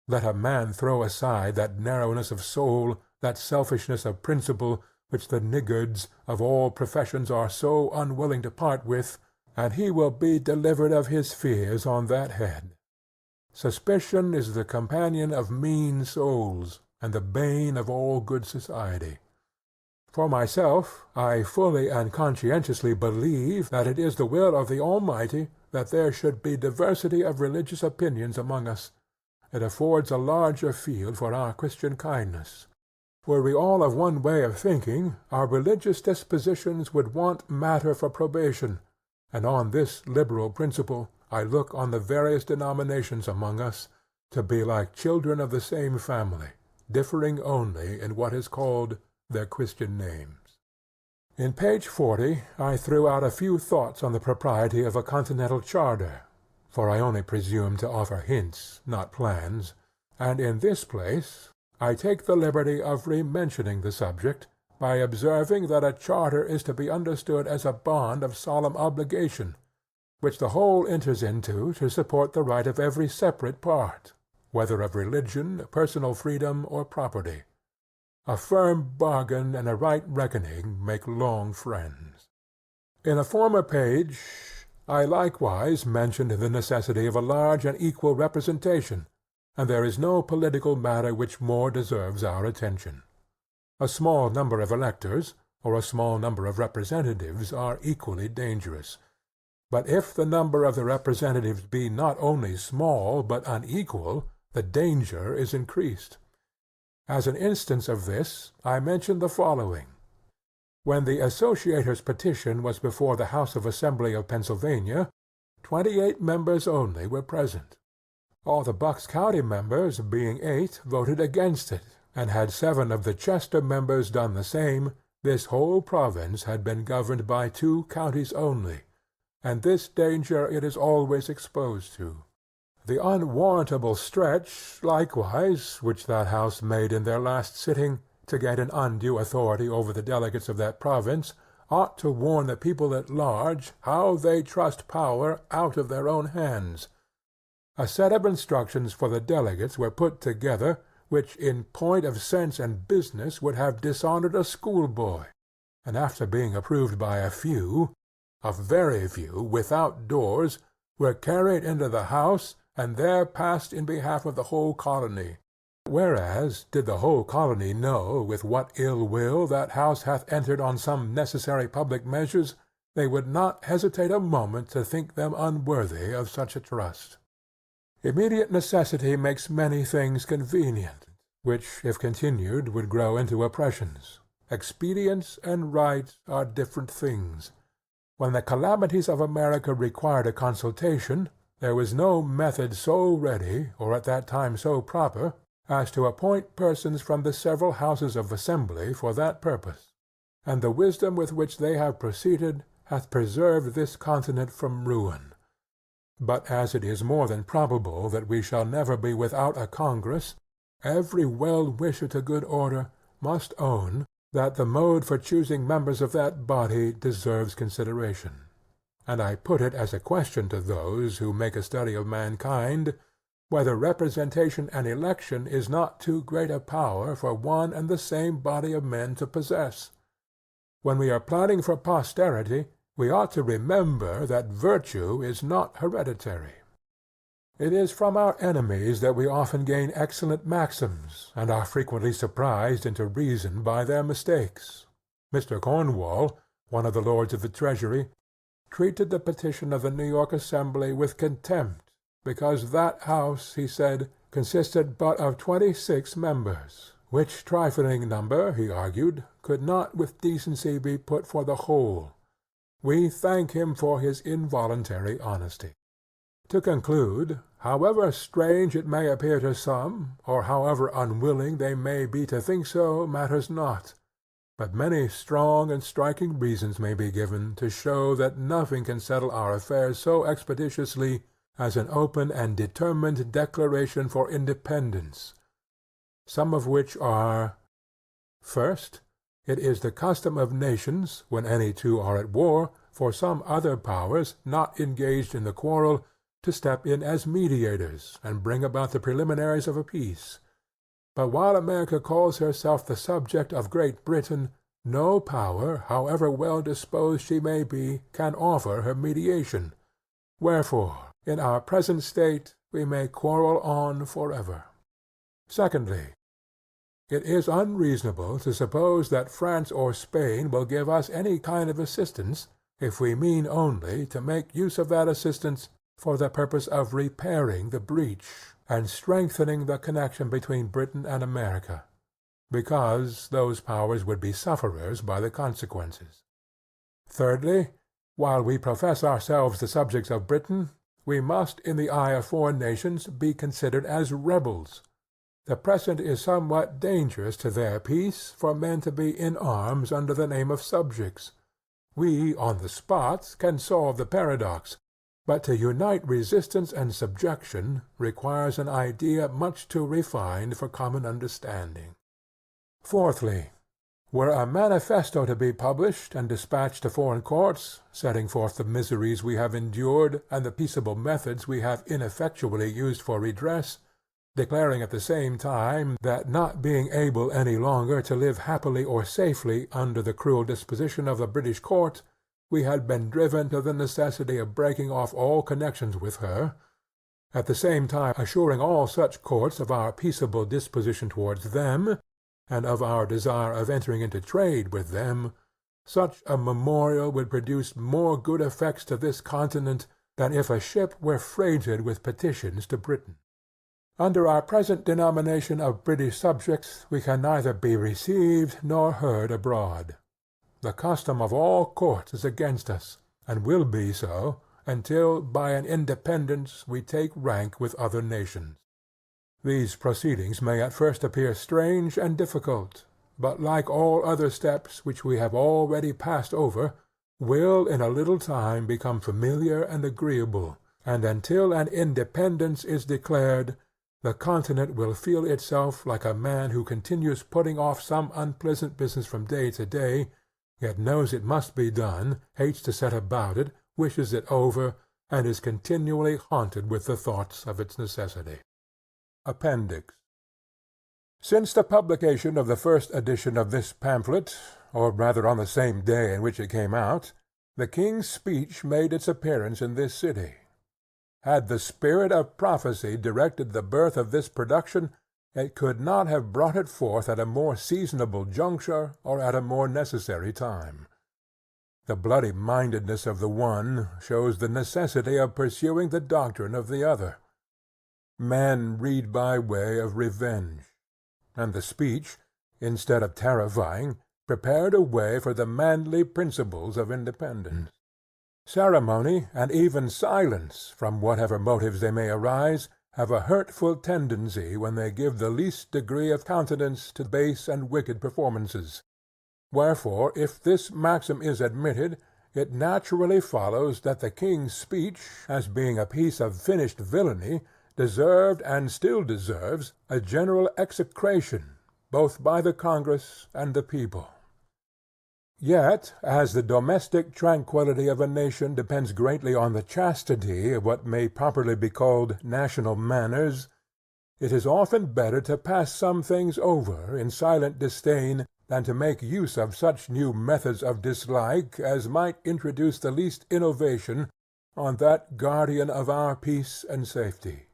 Let a man throw aside that narrowness of soul, that selfishness of principle, which the niggards of all professions are so unwilling to part with, and he will be delivered of his fears on that head. Suspicion is the companion of mean souls, and the bane of all good society. For myself, I fully and conscientiously believe that it is the will of the Almighty that there should be diversity of religious opinions among us. It affords a larger field for our Christian kindness. Were we all of one way of thinking, our religious dispositions would want matter for probation, and on this liberal principle I look on the various denominations among us to be like children of the same family, differing only in what is called their Christian names. In page 40 I threw out a few thoughts on the propriety of a continental charter, for I only presume to offer hints, not plans, and in this place I take the liberty of re-mentioning the subject by observing that a charter is to be understood as a bond of solemn obligation, which the whole enters into to support the right of every separate part, whether of religion, personal freedom, or property. A firm bargain and a right reckoning make long friends. In a former page I likewise mentioned the necessity of a large and equal representation, and there is no political matter which more deserves our attention. A small number of electors, or a small number of representatives, are equally dangerous. But if the number of the representatives be not only small but unequal, the danger is increased. As an instance of this, I mention the following. When the Associators' petition was before the House of Assembly of Pennsylvania, 28 members only were present. All the Bucks County members, being 8, voted against it, and had 7 of the Chester members done the same, this whole province had been governed by 2 counties only, and this danger it is always exposed to. The unwarrantable stretch, likewise, which that House made in their last sitting, to gain an undue authority over the delegates of that province, ought to warn the people at large how they trust power out of their own hands. A set of instructions for the delegates were put together, which in point of sense and business would have dishonored a schoolboy, and after being approved by a few, a very few, without doors, were carried into the House, and there passed in behalf of the whole colony. Whereas, did the whole colony know with what ill will that House hath entered on some necessary public measures, they would not hesitate a moment to think them unworthy of such a trust. Immediate necessity makes many things convenient, which, if continued, would grow into oppressions. Expedience and right are different things. When the calamities of America required a consultation, there was no method so ready, or at that time so proper, as to appoint persons from the several houses of assembly for that purpose, and the wisdom with which they have proceeded hath preserved this continent from ruin. But as it is more than probable that we shall never be without a Congress, every well-wisher to good order must own that the mode for choosing members of that body deserves consideration. And I put it as a question to those who make a study of mankind, whether representation and election is not too great a power for one and the same body of men to possess. When we are planning for posterity, we ought to remember that virtue is not hereditary. It is from our enemies that we often gain excellent maxims, and are frequently surprised into reason by their mistakes. Mr. Cornwall, one of the Lords of the Treasury, treated the petition of the New York Assembly with contempt, because that House, he said, consisted but of 26 members, which trifling number, he argued, could not with decency be put for the whole. We thank him for his involuntary honesty. To conclude, however strange it may appear to some, or however unwilling they may be to think so, matters not, but many strong and striking reasons may be given to show that nothing can settle our affairs so expeditiously as an open and determined declaration for independence, some of which are: First, it is the custom of nations, when any two are at war, for some other powers, not engaged in the quarrel, to step in as mediators, and bring about the preliminaries of a peace. But while America calls herself the subject of Great Britain, no power, however well disposed she may be, can offer her mediation. Wherefore, in our present state, we may quarrel on forever. Secondly, it is unreasonable to suppose that France or Spain will give us any kind of assistance, if we mean only to make use of that assistance for the purpose of repairing the breach, and strengthening the connection between Britain and America, because those powers would be sufferers by the consequences. Thirdly, while we profess ourselves the subjects of Britain, we must, in the eye of foreign nations, be considered as rebels. The present is somewhat dangerous to their peace for men to be in arms under the name of subjects. We, on the spot, can solve the paradox, but to unite resistance and subjection requires an idea much too refined for common understanding. Fourthly, were a manifesto to be published and dispatched to foreign courts, setting forth the miseries we have endured and the peaceable methods we have ineffectually used for redress, declaring at the same time that, not being able any longer to live happily or safely under the cruel disposition of the British court, we had been driven to the necessity of breaking off all connections with her, at the same time assuring all such courts of our peaceable disposition towards them, and of our desire of entering into trade with them, such a memorial would produce more good effects to this continent than if a ship were freighted with petitions to Britain. Under our present denomination of British subjects we can neither be received nor heard abroad. The custom of all courts is against us, and will be so, until by an independence we take rank with other nations. These proceedings may at first appear strange and difficult, but like all other steps which we have already passed over, will in a little time become familiar and agreeable, and until an independence is declared, the continent will feel itself like a man who continues putting off some unpleasant business from day to day, yet knows it must be done, hates to set about it, wishes it over, and is continually haunted with the thoughts of its necessity. Appendix. Since the publication of the first edition of this pamphlet, or rather on the same day in which it came out, the king's speech made its appearance in this city. Had the spirit of prophecy directed the birth of this production, it could not have brought it forth at a more seasonable juncture or at a more necessary time. The bloody-mindedness of the one shows the necessity of pursuing the doctrine of the other. Men read by way of revenge, and the speech, instead of terrifying, prepared a way for the manly principles of independence. Ceremony, and even silence, from whatever motives they may arise, have a hurtful tendency when they give the least degree of countenance to base and wicked performances. Wherefore, if this maxim is admitted, it naturally follows that the king's speech, as being a piece of finished villainy, deserved and still deserves a general execration, both by the Congress and the people. Yet, as the domestic tranquillity of a nation depends greatly on the chastity of what may properly be called national manners, it is often better to pass some things over in silent disdain than to make use of such new methods of dislike as might introduce the least innovation on that guardian of our peace and safety.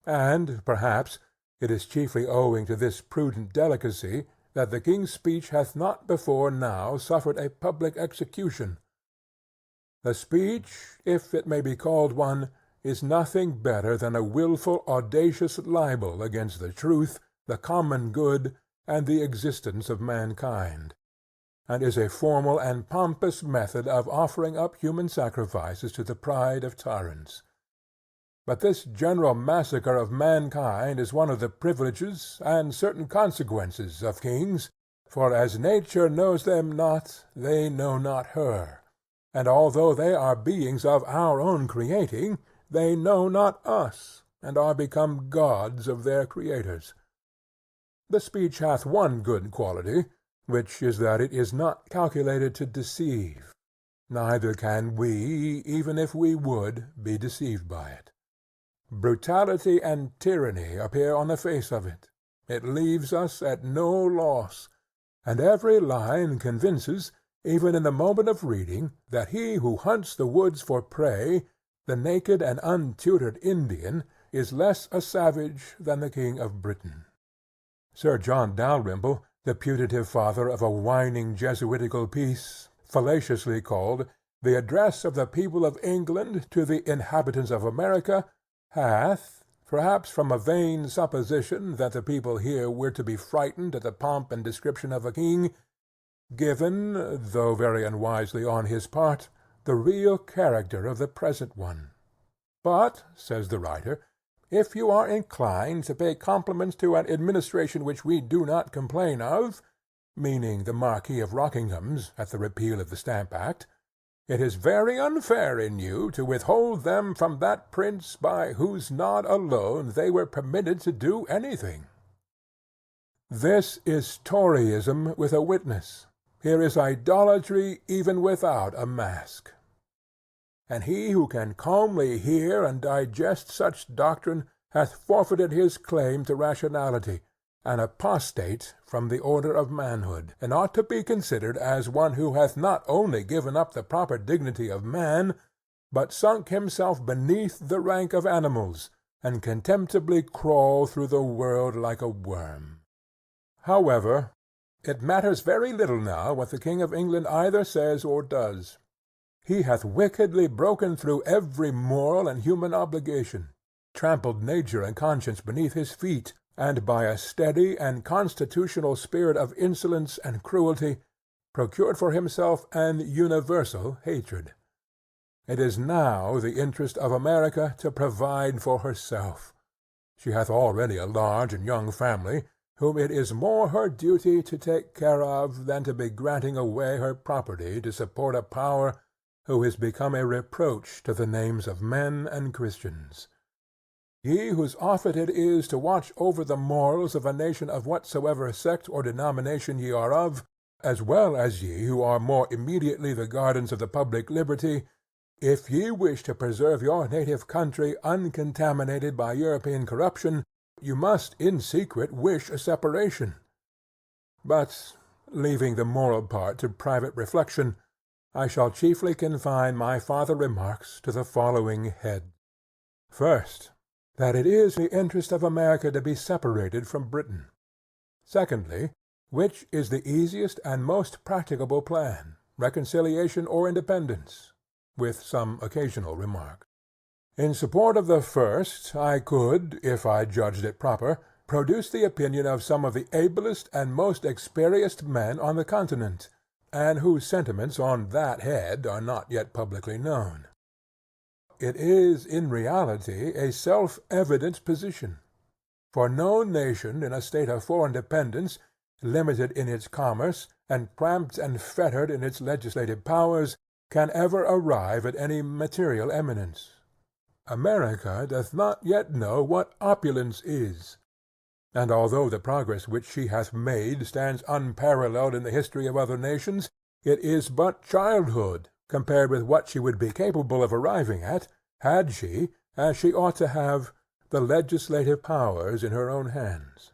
And, perhaps, it is chiefly owing to this prudent delicacy that the king's speech hath not before now suffered a public execution. The speech, if it may be called one, is nothing better than a wilful audacious libel against the truth, the common good, and the existence of mankind, and is a formal and pompous method of offering up human sacrifices to the pride of tyrants. But this general massacre of mankind is one of the privileges and certain consequences of kings, for as nature knows them not, they know not her, and although they are beings of our own creating, they know not us, and are become gods of their creators. The speech hath one good quality, which is that it is not calculated to deceive, neither can we, even if we would, be deceived by it. Brutality and tyranny appear on the face of it. It leaves us at no loss, and every line convinces, even in the moment of reading, that he who hunts the woods for prey, the naked and untutored Indian, is less a savage than the King of Britain. Sir John Dalrymple, the putative father of a whining Jesuitical piece, fallaciously called The Address of the People of England to the Inhabitants of America, hath, perhaps from a vain supposition that the people here were to be frightened at the pomp and description of a king, given, though very unwisely on his part, the real character of the present one. But, says the writer, if you are inclined to pay compliments to an administration which we do not complain of, meaning the Marquis of Rockingham's at the repeal of the Stamp Act, it is very unfair in you to withhold them from that prince by whose nod alone they were permitted to do anything. This is Toryism with a witness. Here is idolatry even without a mask. And he who can calmly hear and digest such doctrine hath forfeited his claim to rationality, an apostate from the order of manhood, and ought to be considered as one who hath not only given up the proper dignity of man, but sunk himself beneath the rank of animals, and contemptibly crawl through the world like a worm. However, it matters very little now what the King of England either says or does. He hath wickedly broken through every moral and human obligation, trampled nature and conscience beneath his feet, and by a steady and constitutional spirit of insolence and cruelty procured for himself an universal hatred. It is now the interest of America to provide for herself. She hath already a large and young family, whom it is more her duty to take care of than to be granting away her property to support a power who is become a reproach to the names of men and Christians. Ye whose office it is to watch over the morals of a nation of whatsoever sect or denomination ye are of, as well as ye who are more immediately the guardians of the public liberty, if ye wish to preserve your native country uncontaminated by European corruption, you must in secret wish a separation. But, leaving the moral part to private reflection, I shall chiefly confine my farther remarks to the following head. First, that it is the interest of America to be separated from Britain. Secondly, which is the easiest and most practicable plan, reconciliation or independence, with some occasional remark. In support of the first, I could, if I judged it proper, produce the opinion of some of the ablest and most experienced men on the continent, and whose sentiments on that head are not yet publicly known. It is in reality a self-evident position, for no nation in a state of foreign dependence, limited in its commerce, and cramped and fettered in its legislative powers, can ever arrive at any material eminence. America doth not yet know what opulence is, and although the progress which she hath made stands unparalleled in the history of other nations, it is but childhood compared with what she would be capable of arriving at, had she, as she ought to have, the legislative powers in her own hands.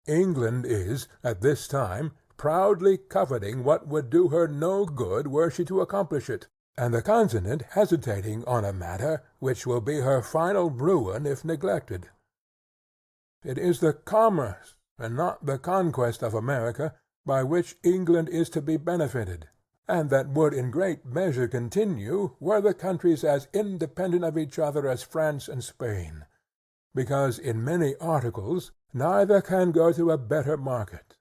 England is, at this time, proudly coveting what would do her no good were she to accomplish it, and the continent hesitating on a matter which will be her final ruin if neglected. It is the commerce, and not the conquest of America, by which England is to be benefited, and that would in great measure continue were the countries as independent of each other as France and Spain, because in many articles neither can go to a better market.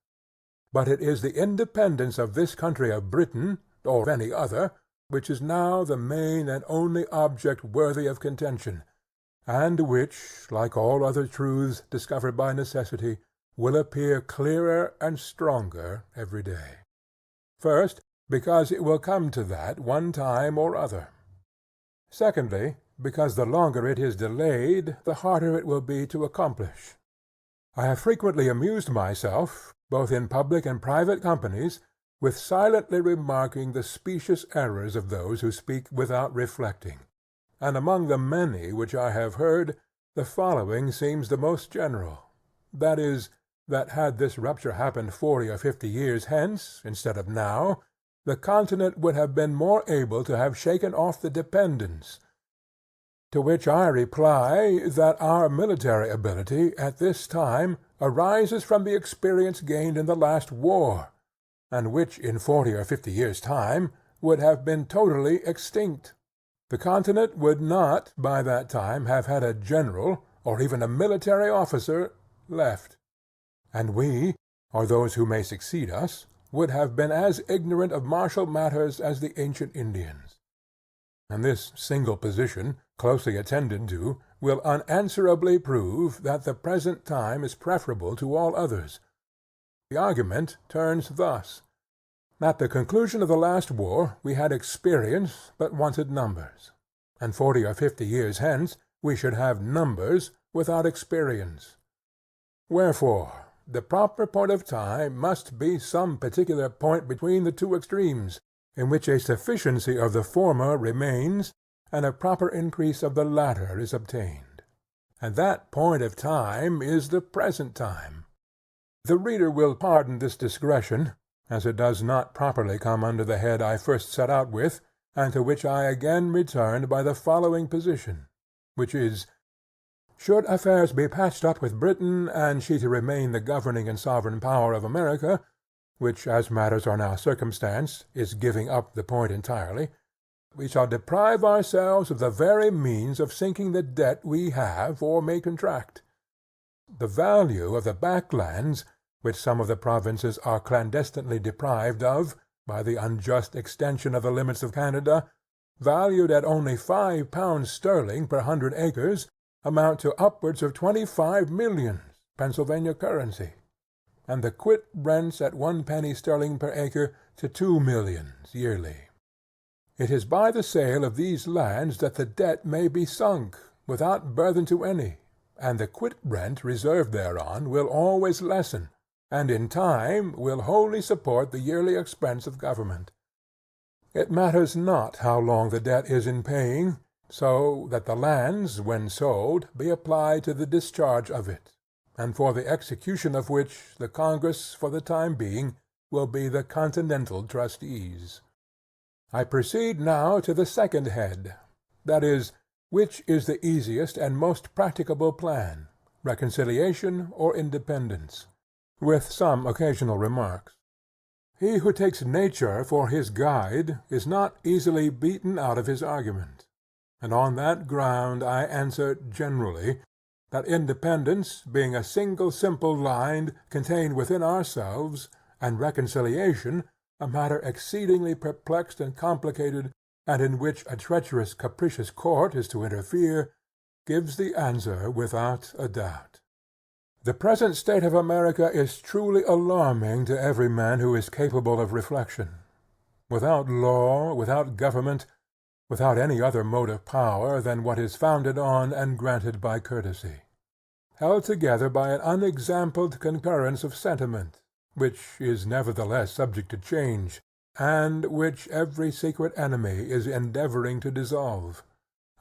But it is the independence of this country of Britain, or any other, which is now the main and only object worthy of contention, and which, like all other truths discovered by necessity, will appear clearer and stronger every day. First, because it will come to that one time or other. Secondly, because the longer it is delayed, the harder it will be to accomplish. I have frequently amused myself, both in public and private companies, with silently remarking the specious errors of those who speak without reflecting, and among the many which I have heard, the following seems the most general, that is, that had this rupture happened 40 or 50 years hence, instead of now, the continent would have been more able to have shaken off the dependence. To which I reply that our military ability at this time arises from the experience gained in the last war, and which in 40 or 50 years' time would have been totally extinct. The continent would not by that time have had a general, or even a military officer, left, and we, or those who may succeed us, would have been as ignorant of martial matters as the ancient Indians. And this single position, closely attended to, will unanswerably prove that the present time is preferable to all others. The argument turns thus. At the conclusion of the last war we had experience, but wanted numbers, and 40 or 50 years hence we should have numbers without experience. Wherefore, the proper point of time must be some particular point between the two extremes, in which a sufficiency of the former remains, and a proper increase of the latter is obtained. And that point of time is the present time. The reader will pardon this digression, as it does not properly come under the head I first set out with, and to which I again returned by the following position, which is, should affairs be patched up with Britain, and she to remain the governing and sovereign power of America, which, as matters are now circumstanced, is giving up the point entirely, we shall deprive ourselves of the very means of sinking the debt we have or may contract. The value of the back lands, which some of the provinces are clandestinely deprived of by the unjust extension of the limits of Canada, valued at only £5 sterling per 100 acres, amount to upwards of 25 millions, Pennsylvania currency, and the quit rents at 1 penny sterling per acre to 2 millions yearly. It is by the sale of these lands that the debt may be sunk, without burthen to any, and the quit rent reserved thereon will always lessen, and in time will wholly support the yearly expense of government. It matters not how long the debt is in paying, so that the lands, when sold, be applied to the discharge of it, and for the execution of which the Congress, for the time being, will be the Continental trustees. I proceed now to the second head, that is, which is the easiest and most practicable plan, reconciliation or independence, with some occasional remarks. He who takes nature for his guide is not easily beaten out of his argument, and on that ground I answer generally, that independence being a single simple line contained within ourselves, and reconciliation a matter exceedingly perplexed and complicated, and in which a treacherous capricious court is to interfere, gives the answer without a doubt. The present state of America is truly alarming to every man who is capable of reflection. Without law, without government, without any other mode of power than what is founded on and granted by courtesy, held together by an unexampled concurrence of sentiment, which is nevertheless subject to change, and which every secret enemy is endeavoring to dissolve.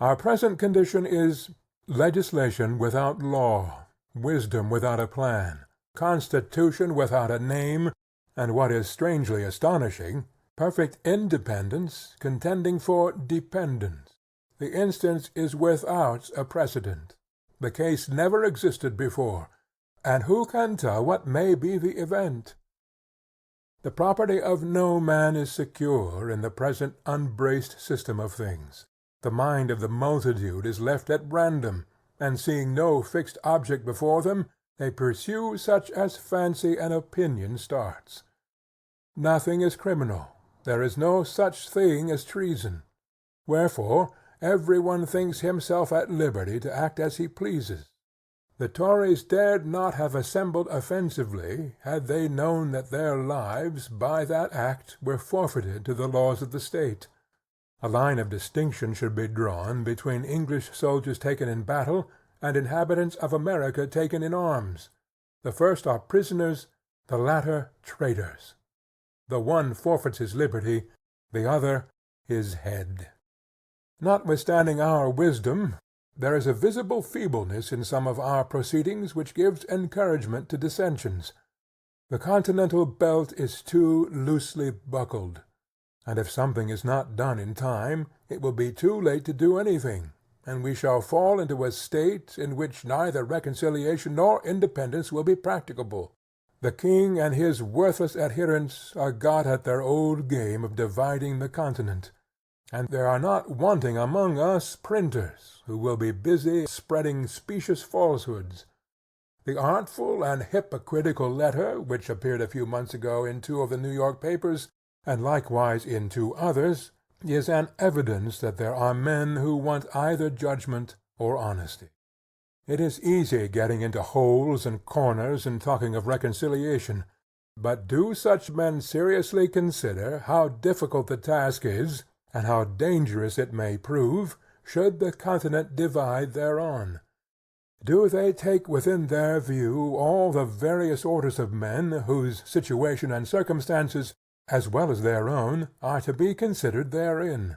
Our present condition is legislation without law, wisdom without a plan, constitution without a name, and what is strangely astonishing, perfect independence contending for dependence. The instance is without a precedent. The case never existed before, and who can tell what may be the event? The property of no man is secure in the present unbraced system of things. The mind of the multitude is left at random, and seeing no fixed object before them, they pursue such as fancy and opinion starts. Nothing is criminal. There is no such thing as treason. Wherefore every one thinks himself at liberty to act as he pleases. The Tories dared not have assembled offensively, had they known that their lives, by that act, were forfeited to the laws of the state. A line of distinction should be drawn between English soldiers taken in battle and inhabitants of America taken in arms. The first are prisoners, the latter traitors. The one forfeits his liberty, the other his head. Notwithstanding our wisdom, there is a visible feebleness in some of our proceedings which gives encouragement to dissensions. The continental belt is too loosely buckled, and if something is not done in time, it will be too late to do anything, and we shall fall into a state in which neither reconciliation nor independence will be practicable. The king and his worthless adherents are got at their old game of dividing the continent, and there are not wanting among us printers who will be busy spreading specious falsehoods. The artful and hypocritical letter which appeared a few months ago in 2 of the New York papers, and likewise in 2 others, is an evidence that there are men who want either judgment or honesty. It is easy getting into holes and corners and talking of reconciliation, but do such men seriously consider how difficult the task is, and how dangerous it may prove, should the continent divide thereon? Do they take within their view all the various orders of men whose situation and circumstances, as well as their own, are to be considered therein?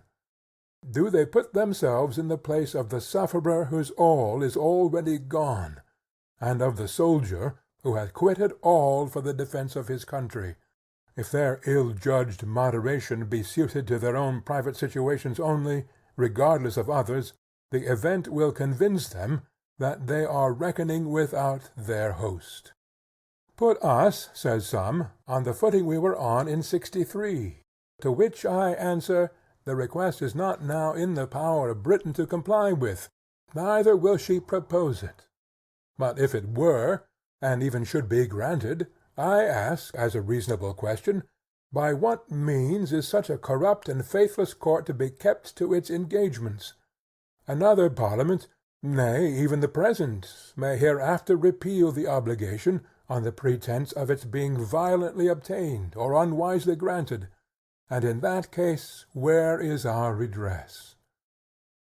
Do they put themselves in the place of the sufferer whose all is already gone, and of the soldier who hath quitted all for the defence of his country? If their ill-judged moderation be suited to their own private situations only, regardless of others, the event will convince them that they are reckoning without their host. Put us, says some, on the footing we were on in '63, to which I answer, the request is not now in the power of Britain to comply with, neither will she propose it. But if it were, and even should be granted, I ask, as a reasonable question, by what means is such a corrupt and faithless court to be kept to its engagements? Another Parliament, nay, even the present, may hereafter repeal the obligation, on the pretence of its being violently obtained or unwisely granted, and in that case where is our redress?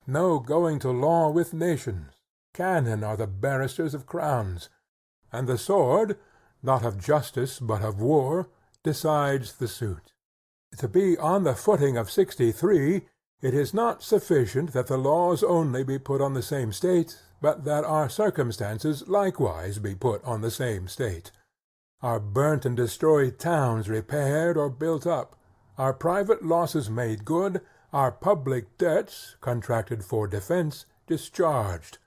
No going to law with nations. Cannon are the barristers of crowns, and the sword, not of justice but of war, decides the suit. To be on the footing of 63, it is not sufficient that the laws only be put on the same state, but that our circumstances likewise be put on the same state, our burnt and destroyed towns repaired or built up, our private losses made good, our public debts, contracted for defense, discharged.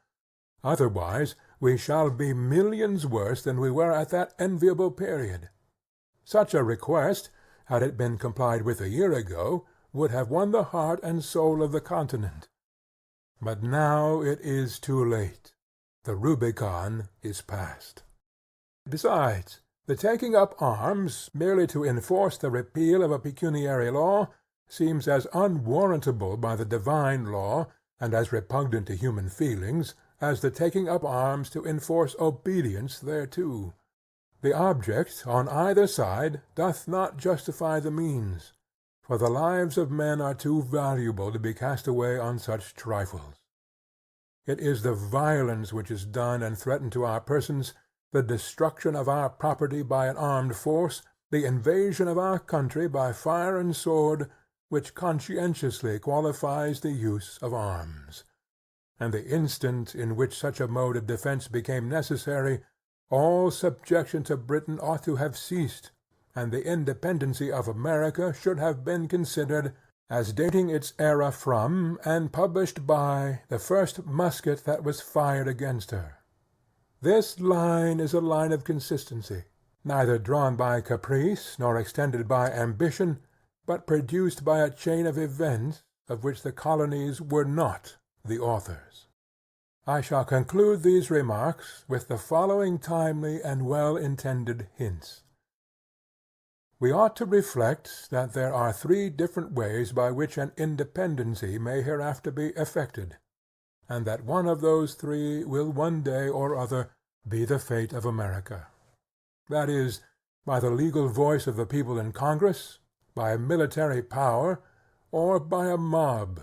Otherwise we shall be millions worse than we were at that enviable period. Such a request, had it been complied with a year ago, would have won the heart and soul of the continent. But now it is too late. The Rubicon is passed. Besides, the taking up arms, merely to enforce the repeal of a pecuniary law, seems as unwarrantable by the divine law, and as repugnant to human feelings, as the taking up arms to enforce obedience thereto. The object on either side doth not justify the means, for the lives of men are too valuable to be cast away on such trifles. It is the violence which is done and threatened to our persons, the destruction of our property by an armed force, the invasion of our country by fire and sword, which conscientiously qualifies the use of arms. And the instant in which such a mode of defense became necessary, all subjection to Britain ought to have ceased, and the independency of America should have been considered as dating its era from, and published by, the first musket that was fired against her. This line is a line of consistency, neither drawn by caprice nor extended by ambition, but produced by a chain of events of which the colonies were not the authors. I shall conclude these remarks with the following timely and well-intended hints. We ought to reflect that there are 3 different ways by which an independency may hereafter be effected, and that one of those 3 will one day or other be the fate of America. That is, by the legal voice of the people in Congress, by a military power, or by a mob.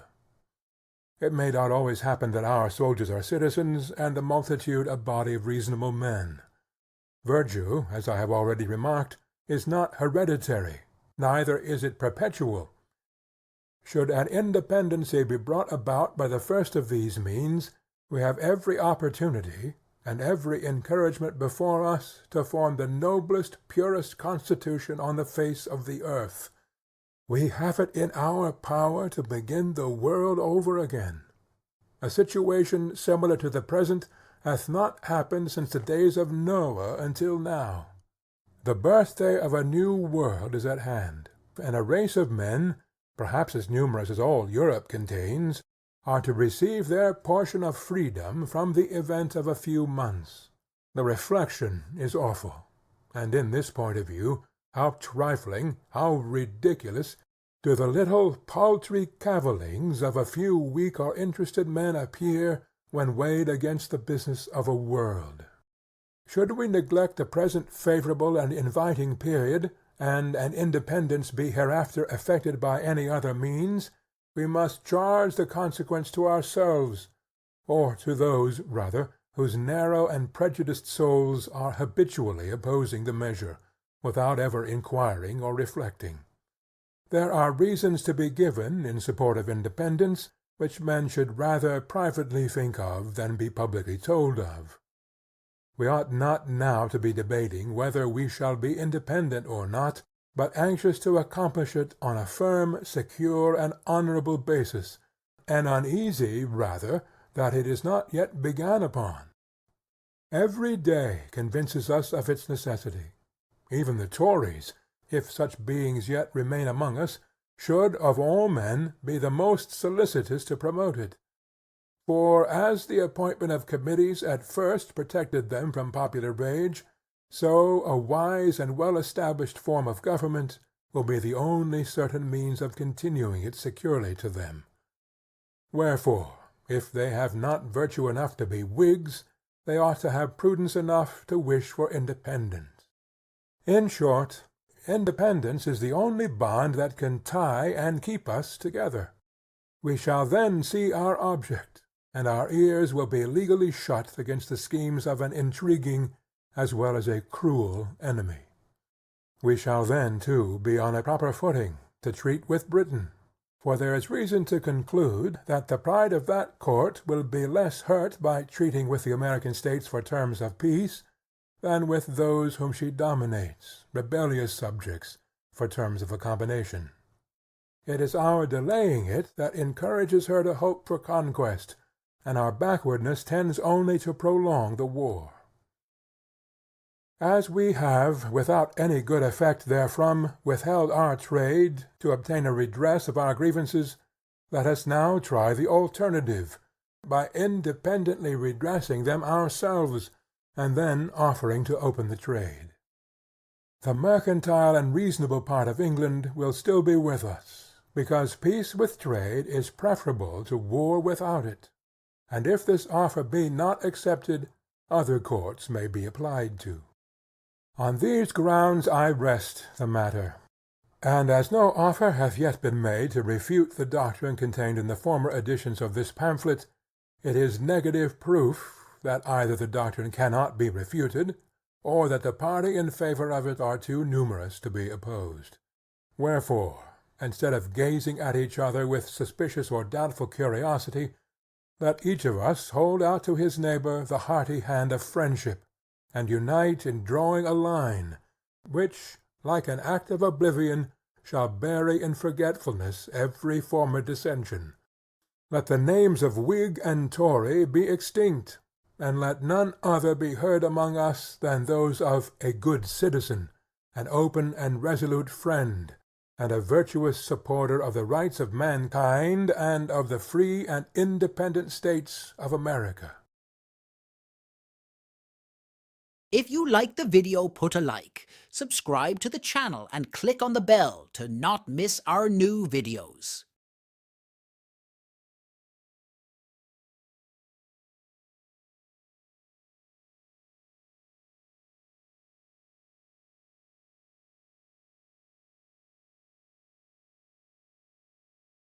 It may not always happen that our soldiers are citizens, and the multitude a body of reasonable men. Virtue, as I have already remarked, is not hereditary, neither is it perpetual. Should an independency be brought about by the first of these means, we have every opportunity and every encouragement before us to form the noblest, purest constitution on the face of the earth. We have it in our power to begin the world over again. A situation similar to the present hath not happened since the days of Noah until now. The birthday of a new world is at hand, and a race of men, perhaps as numerous as all Europe contains, are to receive their portion of freedom from the event of a few months. The reflection is awful, and in this point of view, how trifling, how ridiculous, do the little paltry cavillings of a few weak or interested men appear when weighed against the business of a world. Should we neglect the present favorable and inviting period, and an independence be hereafter effected by any other means, we must charge the consequence to ourselves, or to those, rather, whose narrow and prejudiced souls are habitually opposing the measure, without ever inquiring or reflecting. There are reasons to be given in support of independence, which men should rather privately think of than be publicly told of. We ought not now to be debating whether we shall be independent or not, but anxious to accomplish it on a firm, secure, and honorable basis, and uneasy, rather, that it is not yet begun upon. Every day convinces us of its necessity. Even the Tories, if such beings yet remain among us, should, of all men, be the most solicitous to promote it. For as the appointment of committees at first protected them from popular rage, so a wise and well-established form of government will be the only certain means of continuing it securely to them. Wherefore, if they have not virtue enough to be Whigs, they ought to have prudence enough to wish for independence. In short, independence is the only bond that can tie and keep us together. We shall then see our object, and our ears will be legally shut against the schemes of an intriguing as well as a cruel enemy. We shall then, too, be on a proper footing to treat with Britain, for there is reason to conclude that the pride of that court will be less hurt by treating with the American states for terms of peace than with those whom she dominates, rebellious subjects, for terms of a combination. It is our delaying it that encourages her to hope for conquest, and our backwardness tends only to prolong the war. As we have, without any good effect therefrom, withheld our trade, to obtain a redress of our grievances, let us now try the alternative, by independently redressing them ourselves, and then offering to open the trade. The mercantile and reasonable part of England will still be with us, because peace with trade is preferable to war without it, and if this offer be not accepted, other courts may be applied to. On these grounds I rest the matter, and as no offer hath yet been made to refute the doctrine contained in the former editions of this pamphlet, it is negative proof that either the doctrine cannot be refuted, or that the party in favor of it are too numerous to be opposed. Wherefore, instead of gazing at each other with suspicious or doubtful curiosity, let each of us hold out to his neighbor the hearty hand of friendship, and unite in drawing a line, which, like an act of oblivion, shall bury in forgetfulness every former dissension. Let the names of Whig and Tory be extinct, and let none other be heard among us than those of a good citizen, an open and resolute friend, and a virtuous supporter of the rights of mankind and of the free and independent states of America. If you like the video, put a like, subscribe to the channel, and click on the bell to not miss our new videos.